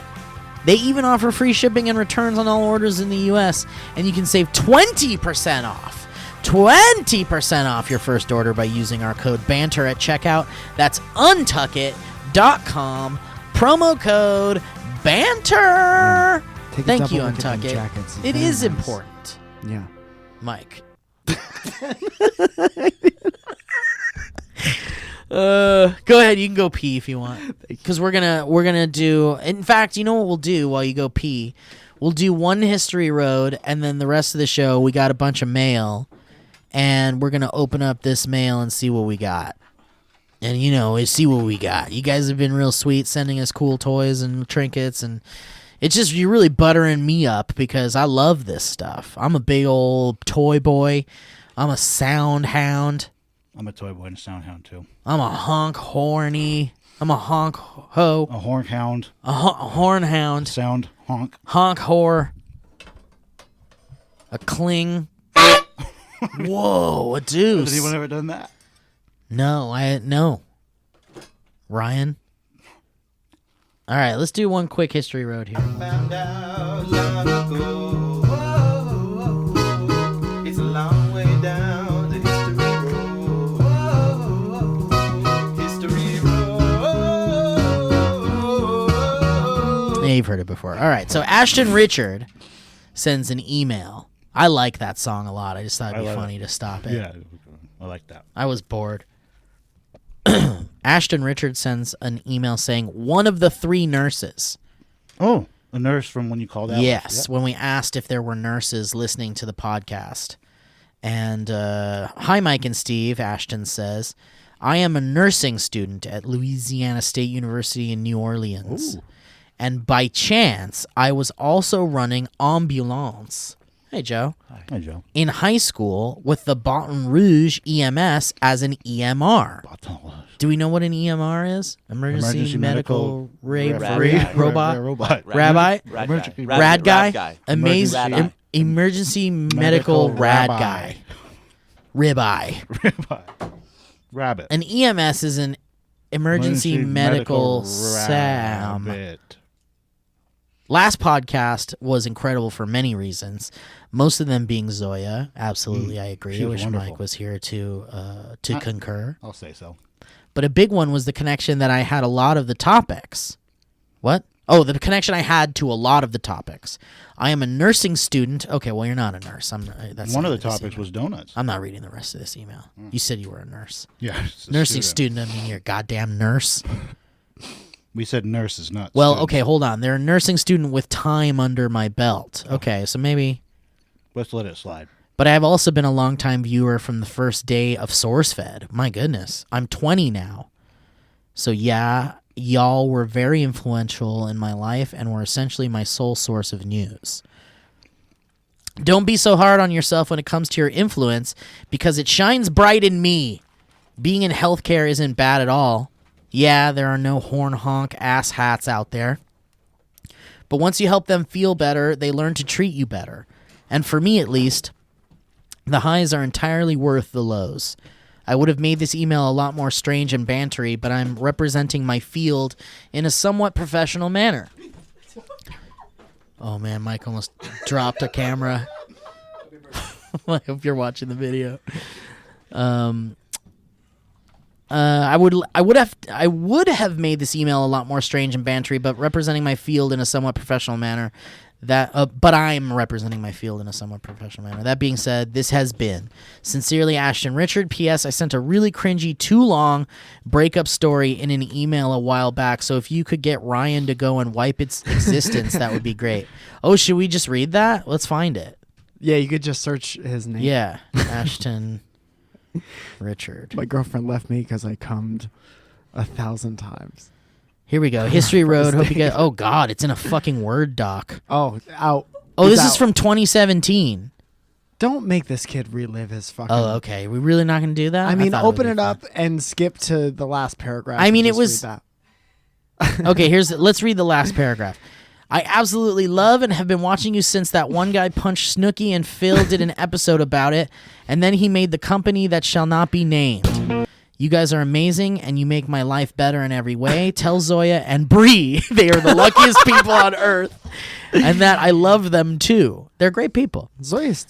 They even offer free shipping and returns on all orders in the U.S., and you can save 20% off. 20% off your first order by using our code BANTER at checkout. That's untuckit.com. Promo code BANTER. Take a Thank you, double look at them Untuckit. jackets. It Very is nice. important, Yeah. Mike. Go ahead. You can go pee if you want, because we're gonna do. In fact, you know what we'll do while you go pee? We'll do one history road, and then the rest of the show we got a bunch of mail, and we're gonna open up this mail and see what we got. And see what we got. You guys have been real sweet, sending us cool toys and trinkets, and it's just you're really buttering me up because I love this stuff. I'm a big old toy boy. I'm a sound hound. I'm a toy boy and a sound hound too. I'm a honk horny. I'm a honk ho. A horn hound. A horn hound. Sound honk. Honk whore. A cling. Whoa, a deuce. Has anyone ever done that? No. Ryan. All right, let's do one quick history road here. Found out long ago. Whoa, it's a long way down the history road. History road. Yeah, you've heard it before. All right, so Ashton Richard sends an email. I like that song a lot. I just thought it'd be funny to stop it. Yeah, I like that. I was bored. Ashton Richard sends an email saying one of the 3 nurses. Oh, a nurse from when you called out? Yes, when we asked if there were nurses listening to the podcast. And, hi, Mike and Steve, Ashton says. I am a nursing student at Louisiana State University in New Orleans. Ooh. And by chance, I was also running ambulance. Hey, Joe. Hi, Joe. In high school with the Baton Rouge EMS as an EMR. Do we know what an EMR is? Emergency Medical Robot? Rabbi? Rad Guy? Emergency Medical Rad Guy. Ribeye. Rabbit. An EMS is an Emergency Medical Sam. Rabbit. Last podcast was incredible for many reasons, most of them being Zoya. Absolutely, I agree. I wish wonderful. Mike was here to concur. I'll say so. But a big one was the connection that I had a lot of the topics. What? Oh, the connection I had to a lot of the topics. I am a nursing student. Okay, well, you're not a nurse. That's One of the topics was donuts. I'm not reading the rest of this email. You said you were a nurse. Yeah. Nursing student. I mean, you're a goddamn nurse. We said nurses, not Well, students. okay, hold on. They're a nursing student with time under my belt. Okay, so maybe... Let's let it slide. But I've also been a longtime viewer from the first day of SourceFed. My goodness. I'm 20 now. So yeah, y'all were very influential in my life and were essentially my sole source of news. Don't be so hard on yourself when it comes to your influence because it shines bright in me. Being in healthcare isn't bad at all. Yeah, there are no horn honk ass hats out there. But once you help them feel better, they learn to treat you better. And for me at least, the highs are entirely worth the lows. I would have made this email a lot more strange and bantery, but I'm representing my field in a somewhat professional manner. Oh man, Mike almost dropped a camera. I hope you're watching the video. I would have made this email a lot more strange and bantery, but representing my field in a somewhat professional manner. But I'm representing my field in a somewhat professional manner. That being said, this has been Sincerely Ashton Richard. P.S. I sent a really cringy, too long breakup story in an email a while back, so if you could get Ryan to go and wipe its existence, that would be great. Oh, should we just read that? Let's find it. Yeah, you could just search his name. Yeah, Ashton Richard. My girlfriend left me because I cummed 1,000 times. Here we go. History Road. Hope you get. Oh God, it's in a fucking Word doc. Oh, out. Oh, this It's is out. from 2017. Don't make this kid relive his fucking. Oh, okay. We really not gonna do that? I mean, thought open would it be up and skip to the last paragraph. I mean, and it just was- read that. fun. Okay, let's read the last paragraph. I absolutely love and have been watching you since that one guy punched Snooki and Phil did an episode about it, and then he made the company that shall not be named. You guys are amazing, and you make my life better in every way. Tell Zoya and Bree they are the luckiest people on earth, and that I love them too. They're great people. Zoya's,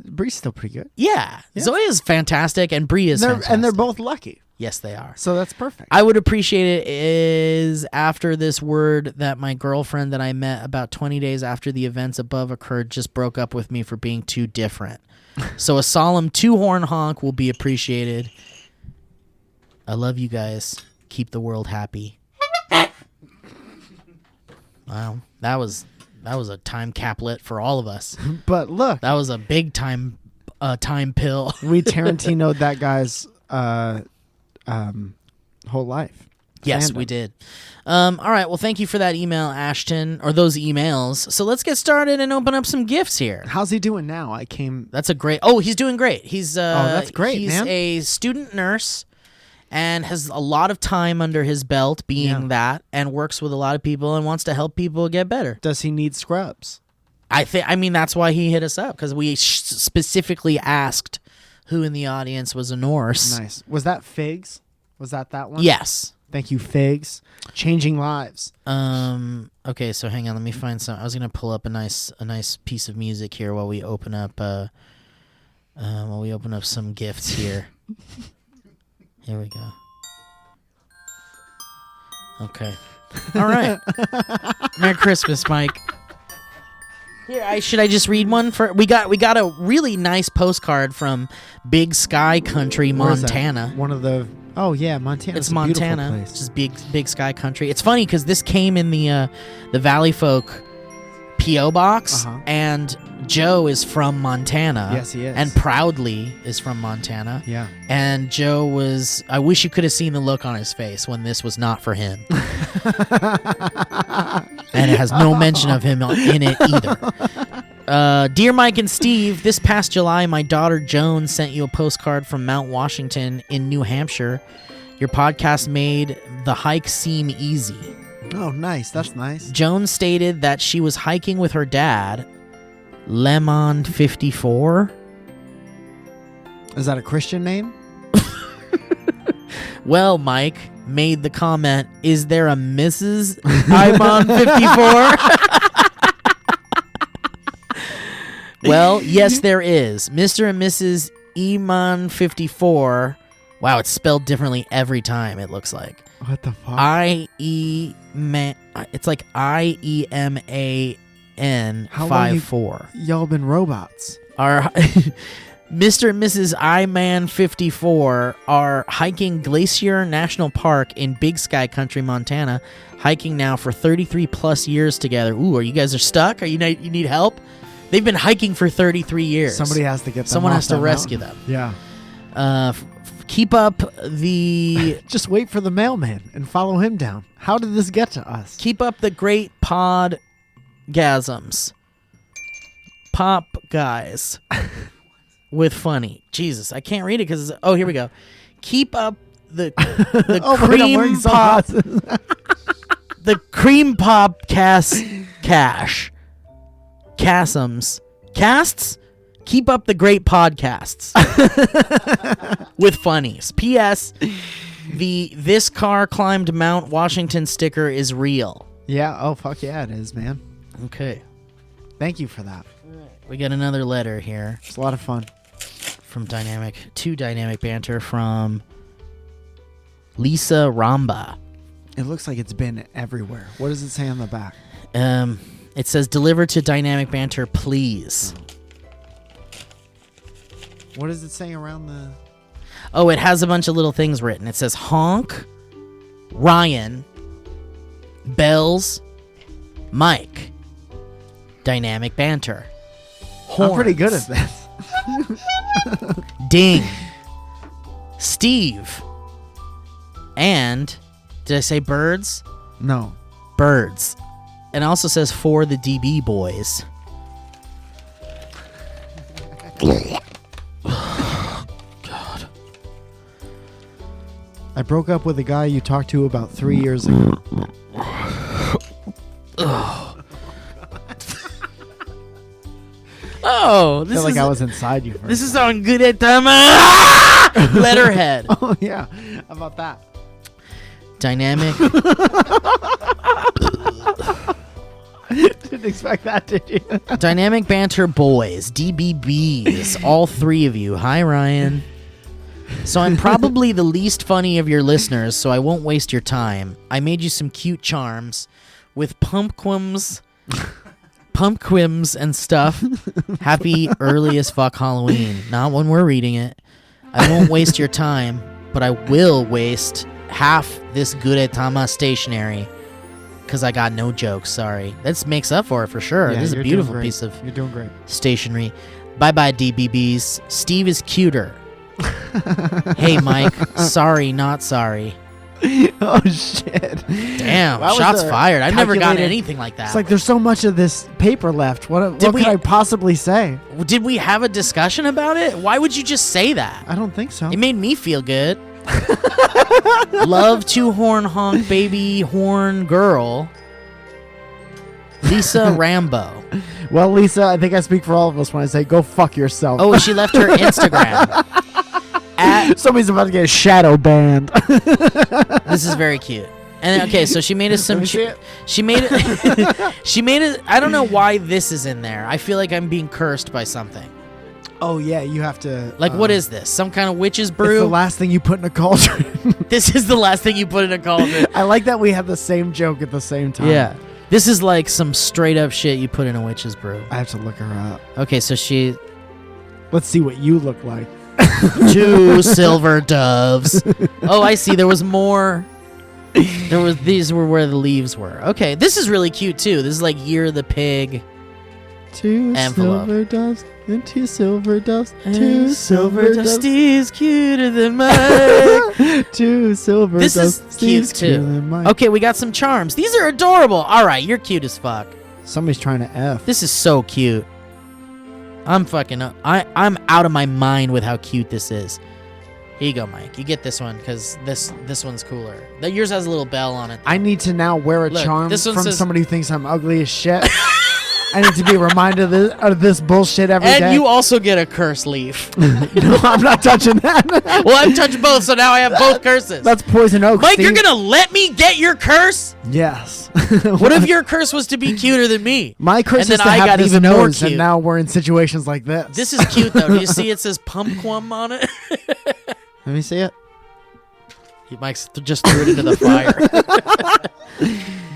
Bree's still pretty good. Yeah. Zoya's fantastic, and Bree is fantastic. And they're both lucky. Yes, they are. So that's perfect. I would appreciate it is after this word that my girlfriend that I met about 20 days after the events above occurred just broke up with me for being too different. So a solemn 2-horn honk will be appreciated. I love you guys. Keep the world happy. Wow, that was a time caplet for all of us. But look, That was a big time pill. we Tarantino'd that guy's whole life. Yes, Fandom. we did. All right. Well, thank you for that email, Ashton, or those emails. So let's get started and open up some gifts here. How's he doing now? That's a great. Oh, he's doing great. He's that's great, He's man. a student nurse and has a lot of time under his belt being that, and works with a lot of people and wants to help people get better. Does he need scrubs? I mean, that's why he hit us up, because we specifically asked who in the audience was a Norse. Nice. Was that Figs? Was that one? Yes. Thank you, Figs. Changing lives. Okay, so hang on, let me find some. I was gonna pull up a nice piece of music here while we open up some gifts here. Here we go. Okay. All right. Merry Christmas, Mike. Here, should I just read one for? We got a really nice postcard from Big Sky Country, Where is that? Montana. One of the. Oh yeah, Montana. It's Montana. It's just big sky country. It's funny because this came in the Valleyfolk P.O. box, and Joe is from Montana. Yes, he is. And proudly is from Montana. Yeah. And Joe was. I wish you could have seen the look on his face when this was not for him. And it has no mention of him in it either. Dear Mike and Steve, this past July, my daughter Joan sent you a postcard from Mount Washington in New Hampshire. Your podcast made the hike seem easy. Oh, nice. That's nice. Joan stated that she was hiking with her dad, Lemon 54. Is that a Christian name? Well, Mike made the comment, is there a Mrs. Imon 54? Well, yes, there is. Mr. and Mrs. Imon 54. Wow, it's spelled differently every time, it looks like. What the fuck? It's like IEMAN 54. Y'all been robots. Our Mr. and Mrs. I-Man 54 are hiking Glacier National Park in Big Sky Country, Montana. Hiking now for 33 plus years together. Ooh, you guys stuck? You need help? They've been hiking for 33 years. Somebody has to get them. Someone off has to that rescue mountain. them. Yeah. Keep up the Just wait for the mailman and follow him down. How did this get to us? keep up the great podgasms. Pop guys. With funny. Jesus, I can't read it because oh, here we go. Keep up the Oh my God, I'm wearing cream pop sunglasses. the cream pop cash Casums casts. Keep up the great podcasts with funnies. P.S. The this car climbed Mount Washington sticker is real. Yeah. Oh fuck yeah, it is, man. Okay. Thank you for that. We got another letter here It's a lot of fun. from Dynamic Banter from Lisa Ramba. It looks like it's been everywhere. What does it say on the back? It says deliver to Dynamic Banter, please. What does it say around the? Oh, it has a bunch of little things written. It says honk, Ryan, bells, Mike, Dynamic Banter. I'm pretty good horns, at this. Ding, Steve, and did I say birds? No. Birds. And it also says for the DB boys. I broke up with a guy you talked to about 3 years ago. No, I this feel like is I was inside you. this is on good at time. Letterhead. Oh yeah. How about that? Dynamic. Didn't expect that, did you? Dynamic Banter Boys, DBBs, all three of you. Hi, Ryan. So I'm probably the least funny of your listeners, so I won't waste your time. I made you some cute charms with pumpquins and stuff. Happy early as fuck Halloween. Not when we're reading it. I won't waste your time, but I will waste half this Guretama stationery. Because I got no jokes, sorry. This makes up for it for sure. Yeah, this is a you're beautiful doing great. piece of You're doing great. stationery. Bye-bye, DBBs. Steve is cuter. Hey, Mike. Sorry, not sorry. Oh shit! Damn, That was shots a fired. I've never gotten calculated- anything like that. It's like there's so much of this paper left. What Did we- could I possibly say? Did we have a discussion about it? Why would you just say that? I don't think so. It made me feel good. Love to horn honk baby horn girl. Lisa Rambo. Well, Lisa, I think I speak for all of us when I say go fuck yourself. Oh, she left her Instagram. Somebody's about to get shadow banned. This is very cute. And okay, so she made us some. Let me see it. She made it. She made it. I don't know why this is in there. I feel like I'm being cursed by something. Oh yeah, you have to. Like, what is this? Some kind of witch's It's brew? the last thing you put in a cauldron. This is the last thing you put in a cauldron. I like that we have the same joke at the same time. Yeah. This is like some straight up shit you put in a witch's brew. I have to look her up. Okay, so she. Let's see what you look like. 2 silver doves. Oh, I see. There was more. These were where the leaves were. Okay, this is really cute too. This is like Year of the Pig. 2 Envelope. silver doves and 2 silver doves. 2 2 silver doves. Steve's cuter than mine. 2 silver This doves. is cute Steve's cuter too. than mine. Okay, we got some charms. These are adorable. All right, you're cute as fuck. Somebody's trying to F. This is so cute. I'm fucking up. I'm out of my mind with how cute this is. Here you go, Mike. You get this one because this one's cooler. Yours has a little bell on it. I need to now wear a Look, charm this one from says- somebody who thinks I'm ugly as shit. I need to be reminded of this bullshit every day. And you also get a curse leaf. No, I'm not touching that. Well, I've touched both, so now I have both curses. That's poison oak. Mike, Steve. you're gonna let me get your curse? Yes. What if your curse was to be cuter than me? My curse And is then to I have got these even more nose, cute. and now we're in situations like this. This is cute though. Do you see it says pumpquum on it? Let me see it. Mike just threw it into the fire.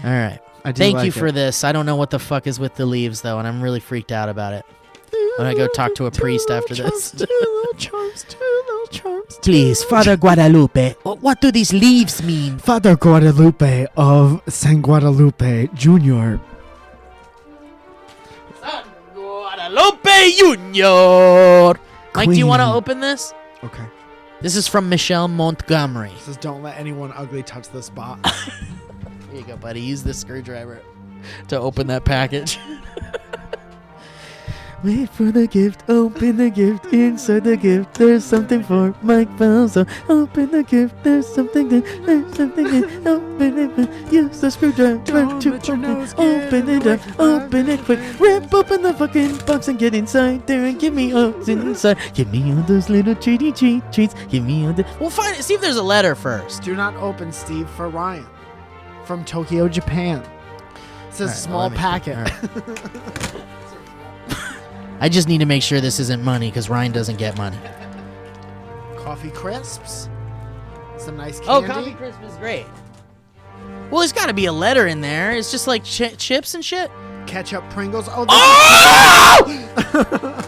All right. I do Thank like you for it. this. I don't know what the fuck is with the leaves though, and I'm really freaked out about it. I'm gonna go talk to a priest after this. 2 little charms, 2 little charms. Please, Father Guadalupe, what do these leaves mean? Father Guadalupe of San Guadalupe Jr. Guadalupe Junior. Mike, do you want to Queen. open this? Okay. This is from Michelle Montgomery. Says don't let anyone ugly touch this bot. Here you go, buddy. Use this screwdriver to open that package. Wait for the gift, open the gift, inside the gift, there's something for Mike Balzo. Open the gift, there's something there, open it, use the screwdriver to open it up, open it quick, rip open the fucking box and get inside there and give me what's inside. Give me all those little treats, give me all the... We'll find it. See if there's a letter first. Do not open, Steve, for Ryan. From Tokyo, Japan. It says All right, small well, let packet. me- all right. I just need to make sure this isn't money because Ryan doesn't get money. Coffee crisps. Some nice Oh, candy. Coffee Crisp is great. Well, there's got to be a letter in there. It's just like chips and shit. Ketchup Pringles. Oh!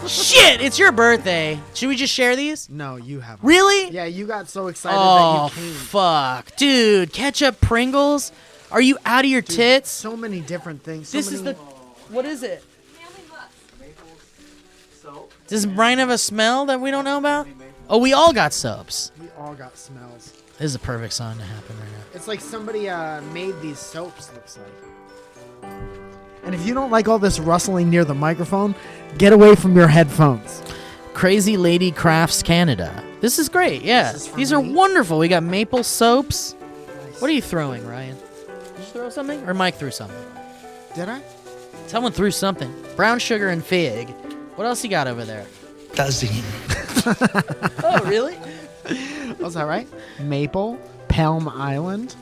Shit! It's your birthday. Should we just share these? No, you have. Really? Yeah, you got so excited Oh, that you came. fuck. Dude, ketchup Pringles? Are you out of your tits? So many different things. This is the... What is it? Does Brian have a smell that we don't know about? Oh, we all got soaps. We all got smells. This is a perfect song to happen right now. It's like somebody made these soaps, looks like. And if you don't like all this rustling near the microphone, get away from your headphones. Crazy Lady Crafts Canada. This is great, yeah. This is from These are me? wonderful. We got maple soaps. What are you throwing, Ryan? Did you throw something? Or Mike threw something? Did I? Someone threw something. Brown sugar and fig. What else you got over there? Tazine. Oh, really? Was that right? Maple, Palm Island,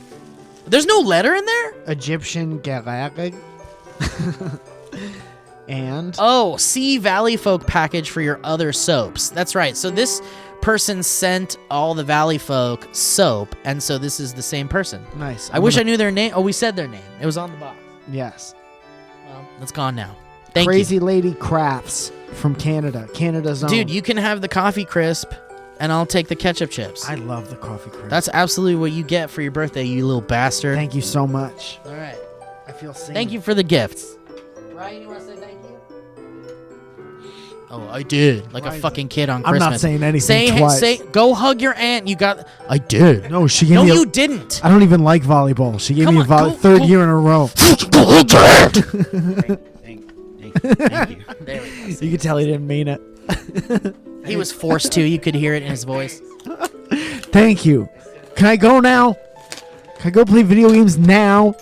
There's no letter in there? Egyptian Galag, and Oh, see Valleyfolk package for your other soaps. That's right. So this person sent all the Valleyfolk soap, and so this is the same person. nice. I wish I knew their name. Oh, we said their name. It was on the box. Yes. Well, it's gone now. Thank Crazy you. Lady Crafts from Canada. Canada's own. Dude, you can have the coffee crisp, and I'll take the ketchup chips. I love the coffee cream. That's absolutely what you get for your birthday, you little bastard. Thank you so much. All right. I feel seen. Thank you for the gifts. Ryan, you want to say thank you? Oh, I did. Like a Ryan's fucking kid on I'm Christmas. not saying anything twice. Say, go hug your aunt. You got. I did. No, she gave No, me. you didn't. I don't even like volleyball. She gave Come me a on, go- third go- year in a row. Thank you. There we go. You could tell he didn't mean it. He was forced to. You could hear it in his voice. Thank you. Can I go now? Can I go play video games now?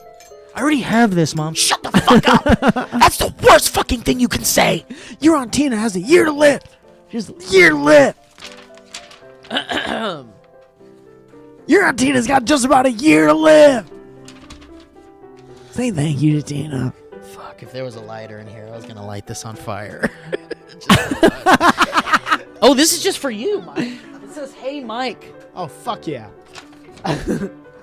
I already have this, Mom. Shut the fuck up. That's the worst fucking thing you can say. Your Aunt Tina has a year to live. Just a year to live. Your Aunt Tina's got just about a year to live. Say thank you to Tina. Fuck, if there was a lighter in here, I was going to light this on fire. Oh, this is just for you, Mike. It says, hey, Mike. Oh, fuck yeah.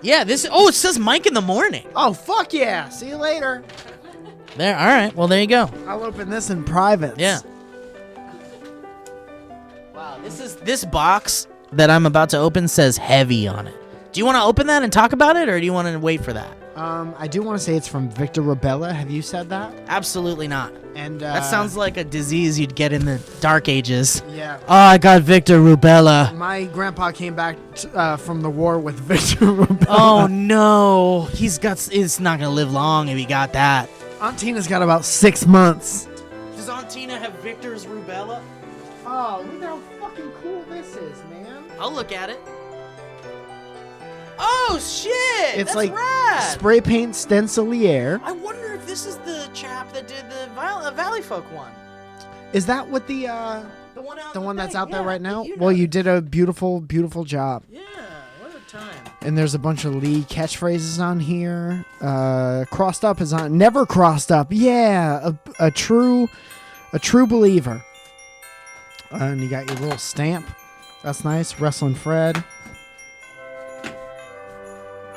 Yeah, this. Oh, it says Mike in the morning. Oh, fuck yeah. See you later. There. All right. Well, there you go. I'll open this in private. Yeah. Wow, this box that I'm about to open says heavy on it. Do you want to open that and talk about it, or do you want to wait for that? I do want to say it's from Victor Rubella. Have you said that? Absolutely not. And That sounds like a disease you'd get in the Dark Ages. yeah. Oh, I got Victor Rubella. My grandpa came back from the war with Victor Rubella. Oh no, he's not gonna live long if he got that. Aunt Tina's got about 6 months. Does Aunt Tina have Victor's rubella? Oh, look how fucking cool this is, man. I'll look at it. Oh shit! It's That's like rad. spray paint stencilier. I wonder if this is the chap that did the Valleyfolk one. Is that what the one out the one that's thing. out there Yeah, right now? you Well, know. you did a beautiful, beautiful job. Yeah, what a time. And there's a bunch of Lee catchphrases on here. Crossed up is on. Never crossed up. Yeah, a true believer. And you got your little stamp. That's nice. Wrestling Fred.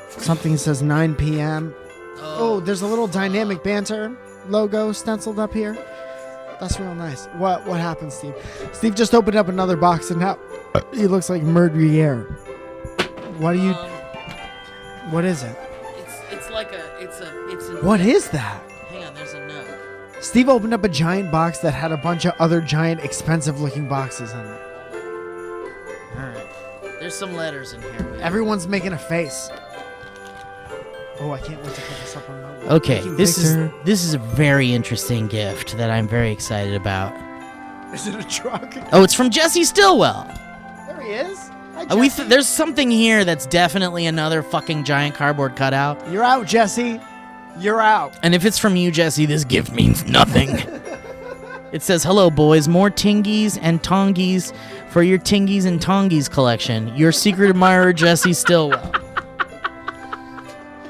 Something that says 9 p.m. Oh, there's a little dynamic banter logo stenciled up here. That's real nice. What happened, Steve? Steve just opened up another box and now he looks like Murdriere. What do you? What is it? It's like it's a. What is that? Hang on, there's a note. Steve opened up a giant box that had a bunch of other giant, expensive-looking boxes in it. All right. There's some letters in here. Everyone's making a face. Oh, I can't wait to put this up on the. Okay, Thank you, this Victor. is a very interesting gift that I'm very excited about. Is it a truck? Oh, it's from Jesse Stillwell. There he is. Hi, There's something here that's definitely another fucking giant cardboard cutout. You're out, Jesse. You're out. And if it's from you, Jesse, this gift means nothing. It says, hello, boys. More tingies and tongies for your tingies and tongies collection. Your secret admirer, Jesse Stillwell.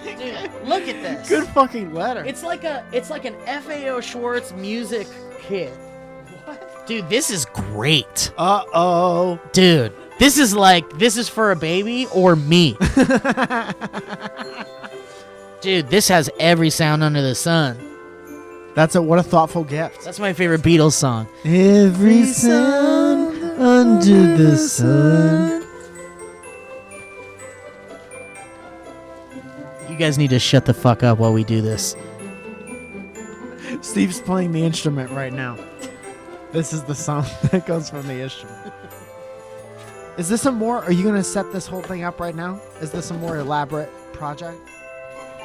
Dude, look at this. Good fucking letter. It's like an FAO Schwartz music kit. What? Dude, this is great. Uh-oh. Dude, this is for a baby or me. Dude, this has every sound under the sun. What a thoughtful gift. That's my favorite Beatles song. Every sound under the sun. You guys need to shut the fuck up while we do this. Steve's playing the instrument right now. This is the song that goes from the instrument. Is this are you going to set this whole thing up right now? Is this a more elaborate project?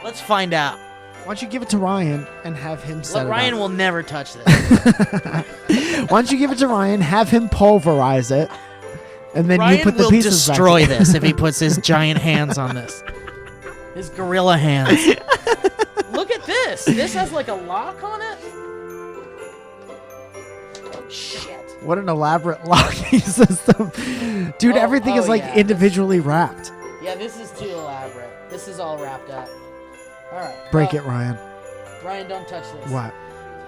Let's find out. Why don't you give it to Ryan and have him set Ryan it up? will never touch this. Why don't you give it to Ryan, have him pulverize it, and then Ryan you put the will pieces destroy back. this if he puts his giant hands on this. His gorilla hands. Look at this. This has like a lock on it. Oh shit. What an elaborate locking system. Dude, everything is like yeah. individually wrapped. Yeah, this is too elaborate. This is all wrapped up. All right. Break it, Ryan. Ryan, don't touch this. What?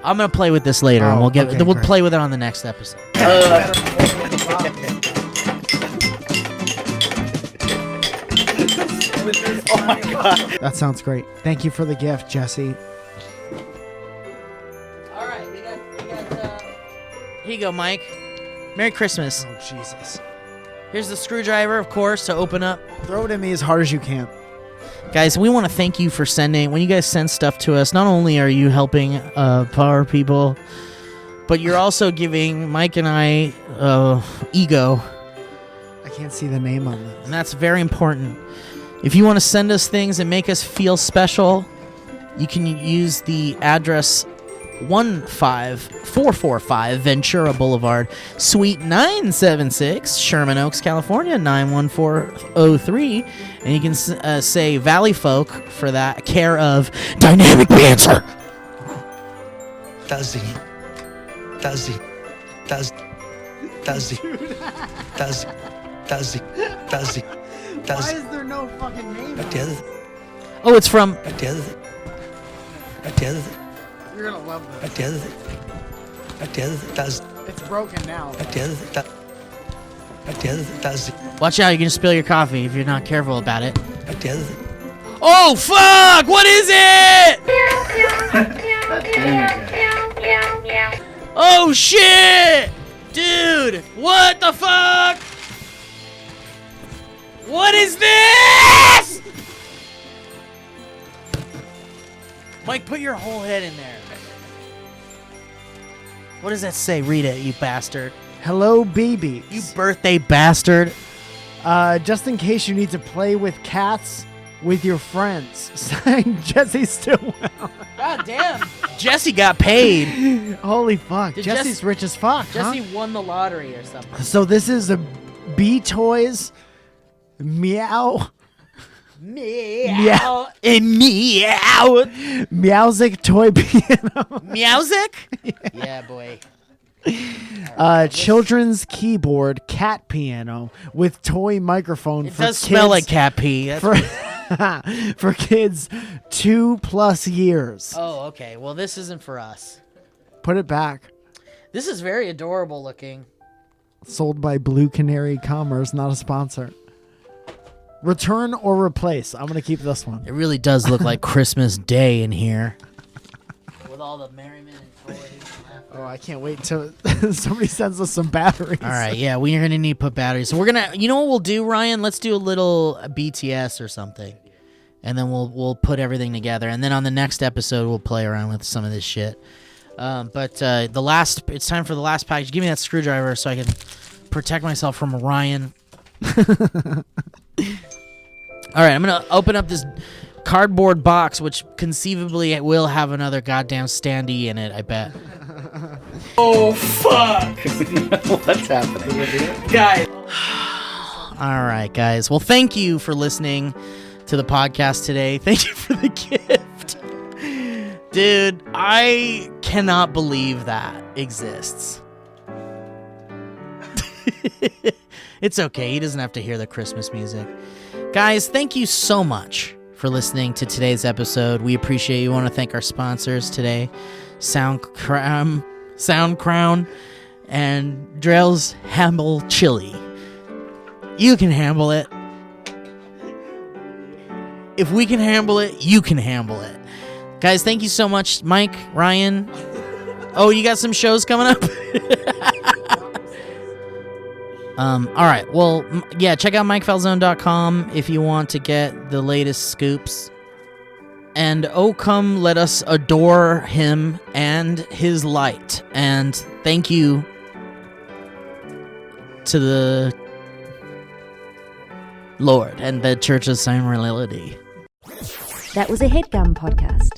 I'm gonna play with this later, and Oh, we'll okay, we'll great. play with it on the next episode. That sounds great. Thank you for the gift, Jesse. All right, we got. Here you go, Mike. Merry Christmas. Oh, Jesus. Here's the screwdriver, of course, to open up. Throw it at me as hard as you can. Guys, we want to thank you for sending. When you guys send stuff to us, not only are you helping power people, but you're also giving Mike and I ego, I can't see the name on this. and that's very important. If you want to send us things and make us feel special, you can use the address 15445 Ventura Boulevard, Suite 976, Sherman Oaks, California, 91403. And you can say Valleyfolk for that, care of Dynamic Banter. Does he? Does he? Does he? Does he? Does he? Does he? Does he? Why is there no fucking name on it? Oh, it's from... You're gonna love this. Does It's broken now. Watch out, you're going to spill your coffee if you're not careful about it. Oh, fuck! What is it? Oh, shit! Dude, what the fuck? What is this? Mike, put your whole head in there. What does that say? Read it, you bastard. Hello, babies. You birthday bastard. Just in case you need to play with cats with your friends. Signed, Jesse Stillwell. God damn. Jesse got paid. Holy fuck. Did Jesse's rich as fuck, Jesse huh? won the lottery or something. So this is a B-Toys Meow. Meow. And meow. Meowsic toy piano. Meowsic? Yeah, boy. Children's keyboard cat piano with toy microphone It for does kids. smell like cat pee. That's For kids 2+ years. Oh, okay. Well, this isn't for us. Put it back. This is very adorable looking. Sold by Blue Canary Commerce, not a sponsor. Return or replace. I'm gonna keep this one. It really does look like Christmas Day in here. With all the merriment and toys. Oh, I can't wait until somebody sends us some batteries. All right, yeah, we're gonna need to put batteries. So we're gonna, you know what we'll do, Ryan? Let's do a little BTS or something, and then we'll put everything together. And then on the next episode, we'll play around with some of this shit. But it's time for the last package. Give me that screwdriver so I can protect myself from Ryan. All right, I'm gonna open up this cardboard box, which conceivably will have another goddamn standee in it. I bet. Oh fuck! What's happening? Guys. All right, guys. Well, thank you for listening to the podcast today. Thank you for the gift. Dude, I cannot believe that exists. It's okay. He doesn't have to hear the Christmas music. Guys, thank you so much for listening to today's episode. We appreciate you. We want to thank our sponsors today, Sound Crown, and Drell's Hamble Chili. You can handle it. If we can handle it, you can handle it. Guys, thank you so much, Mike, Ryan. Oh, you got some shows coming up? All right. Well, yeah, check out MikeFalzone.com if you want to get the latest scoops. And oh, come let us adore him and his light. And thank you to the Lord and the Church of Similarity. That was a HeadGum podcast.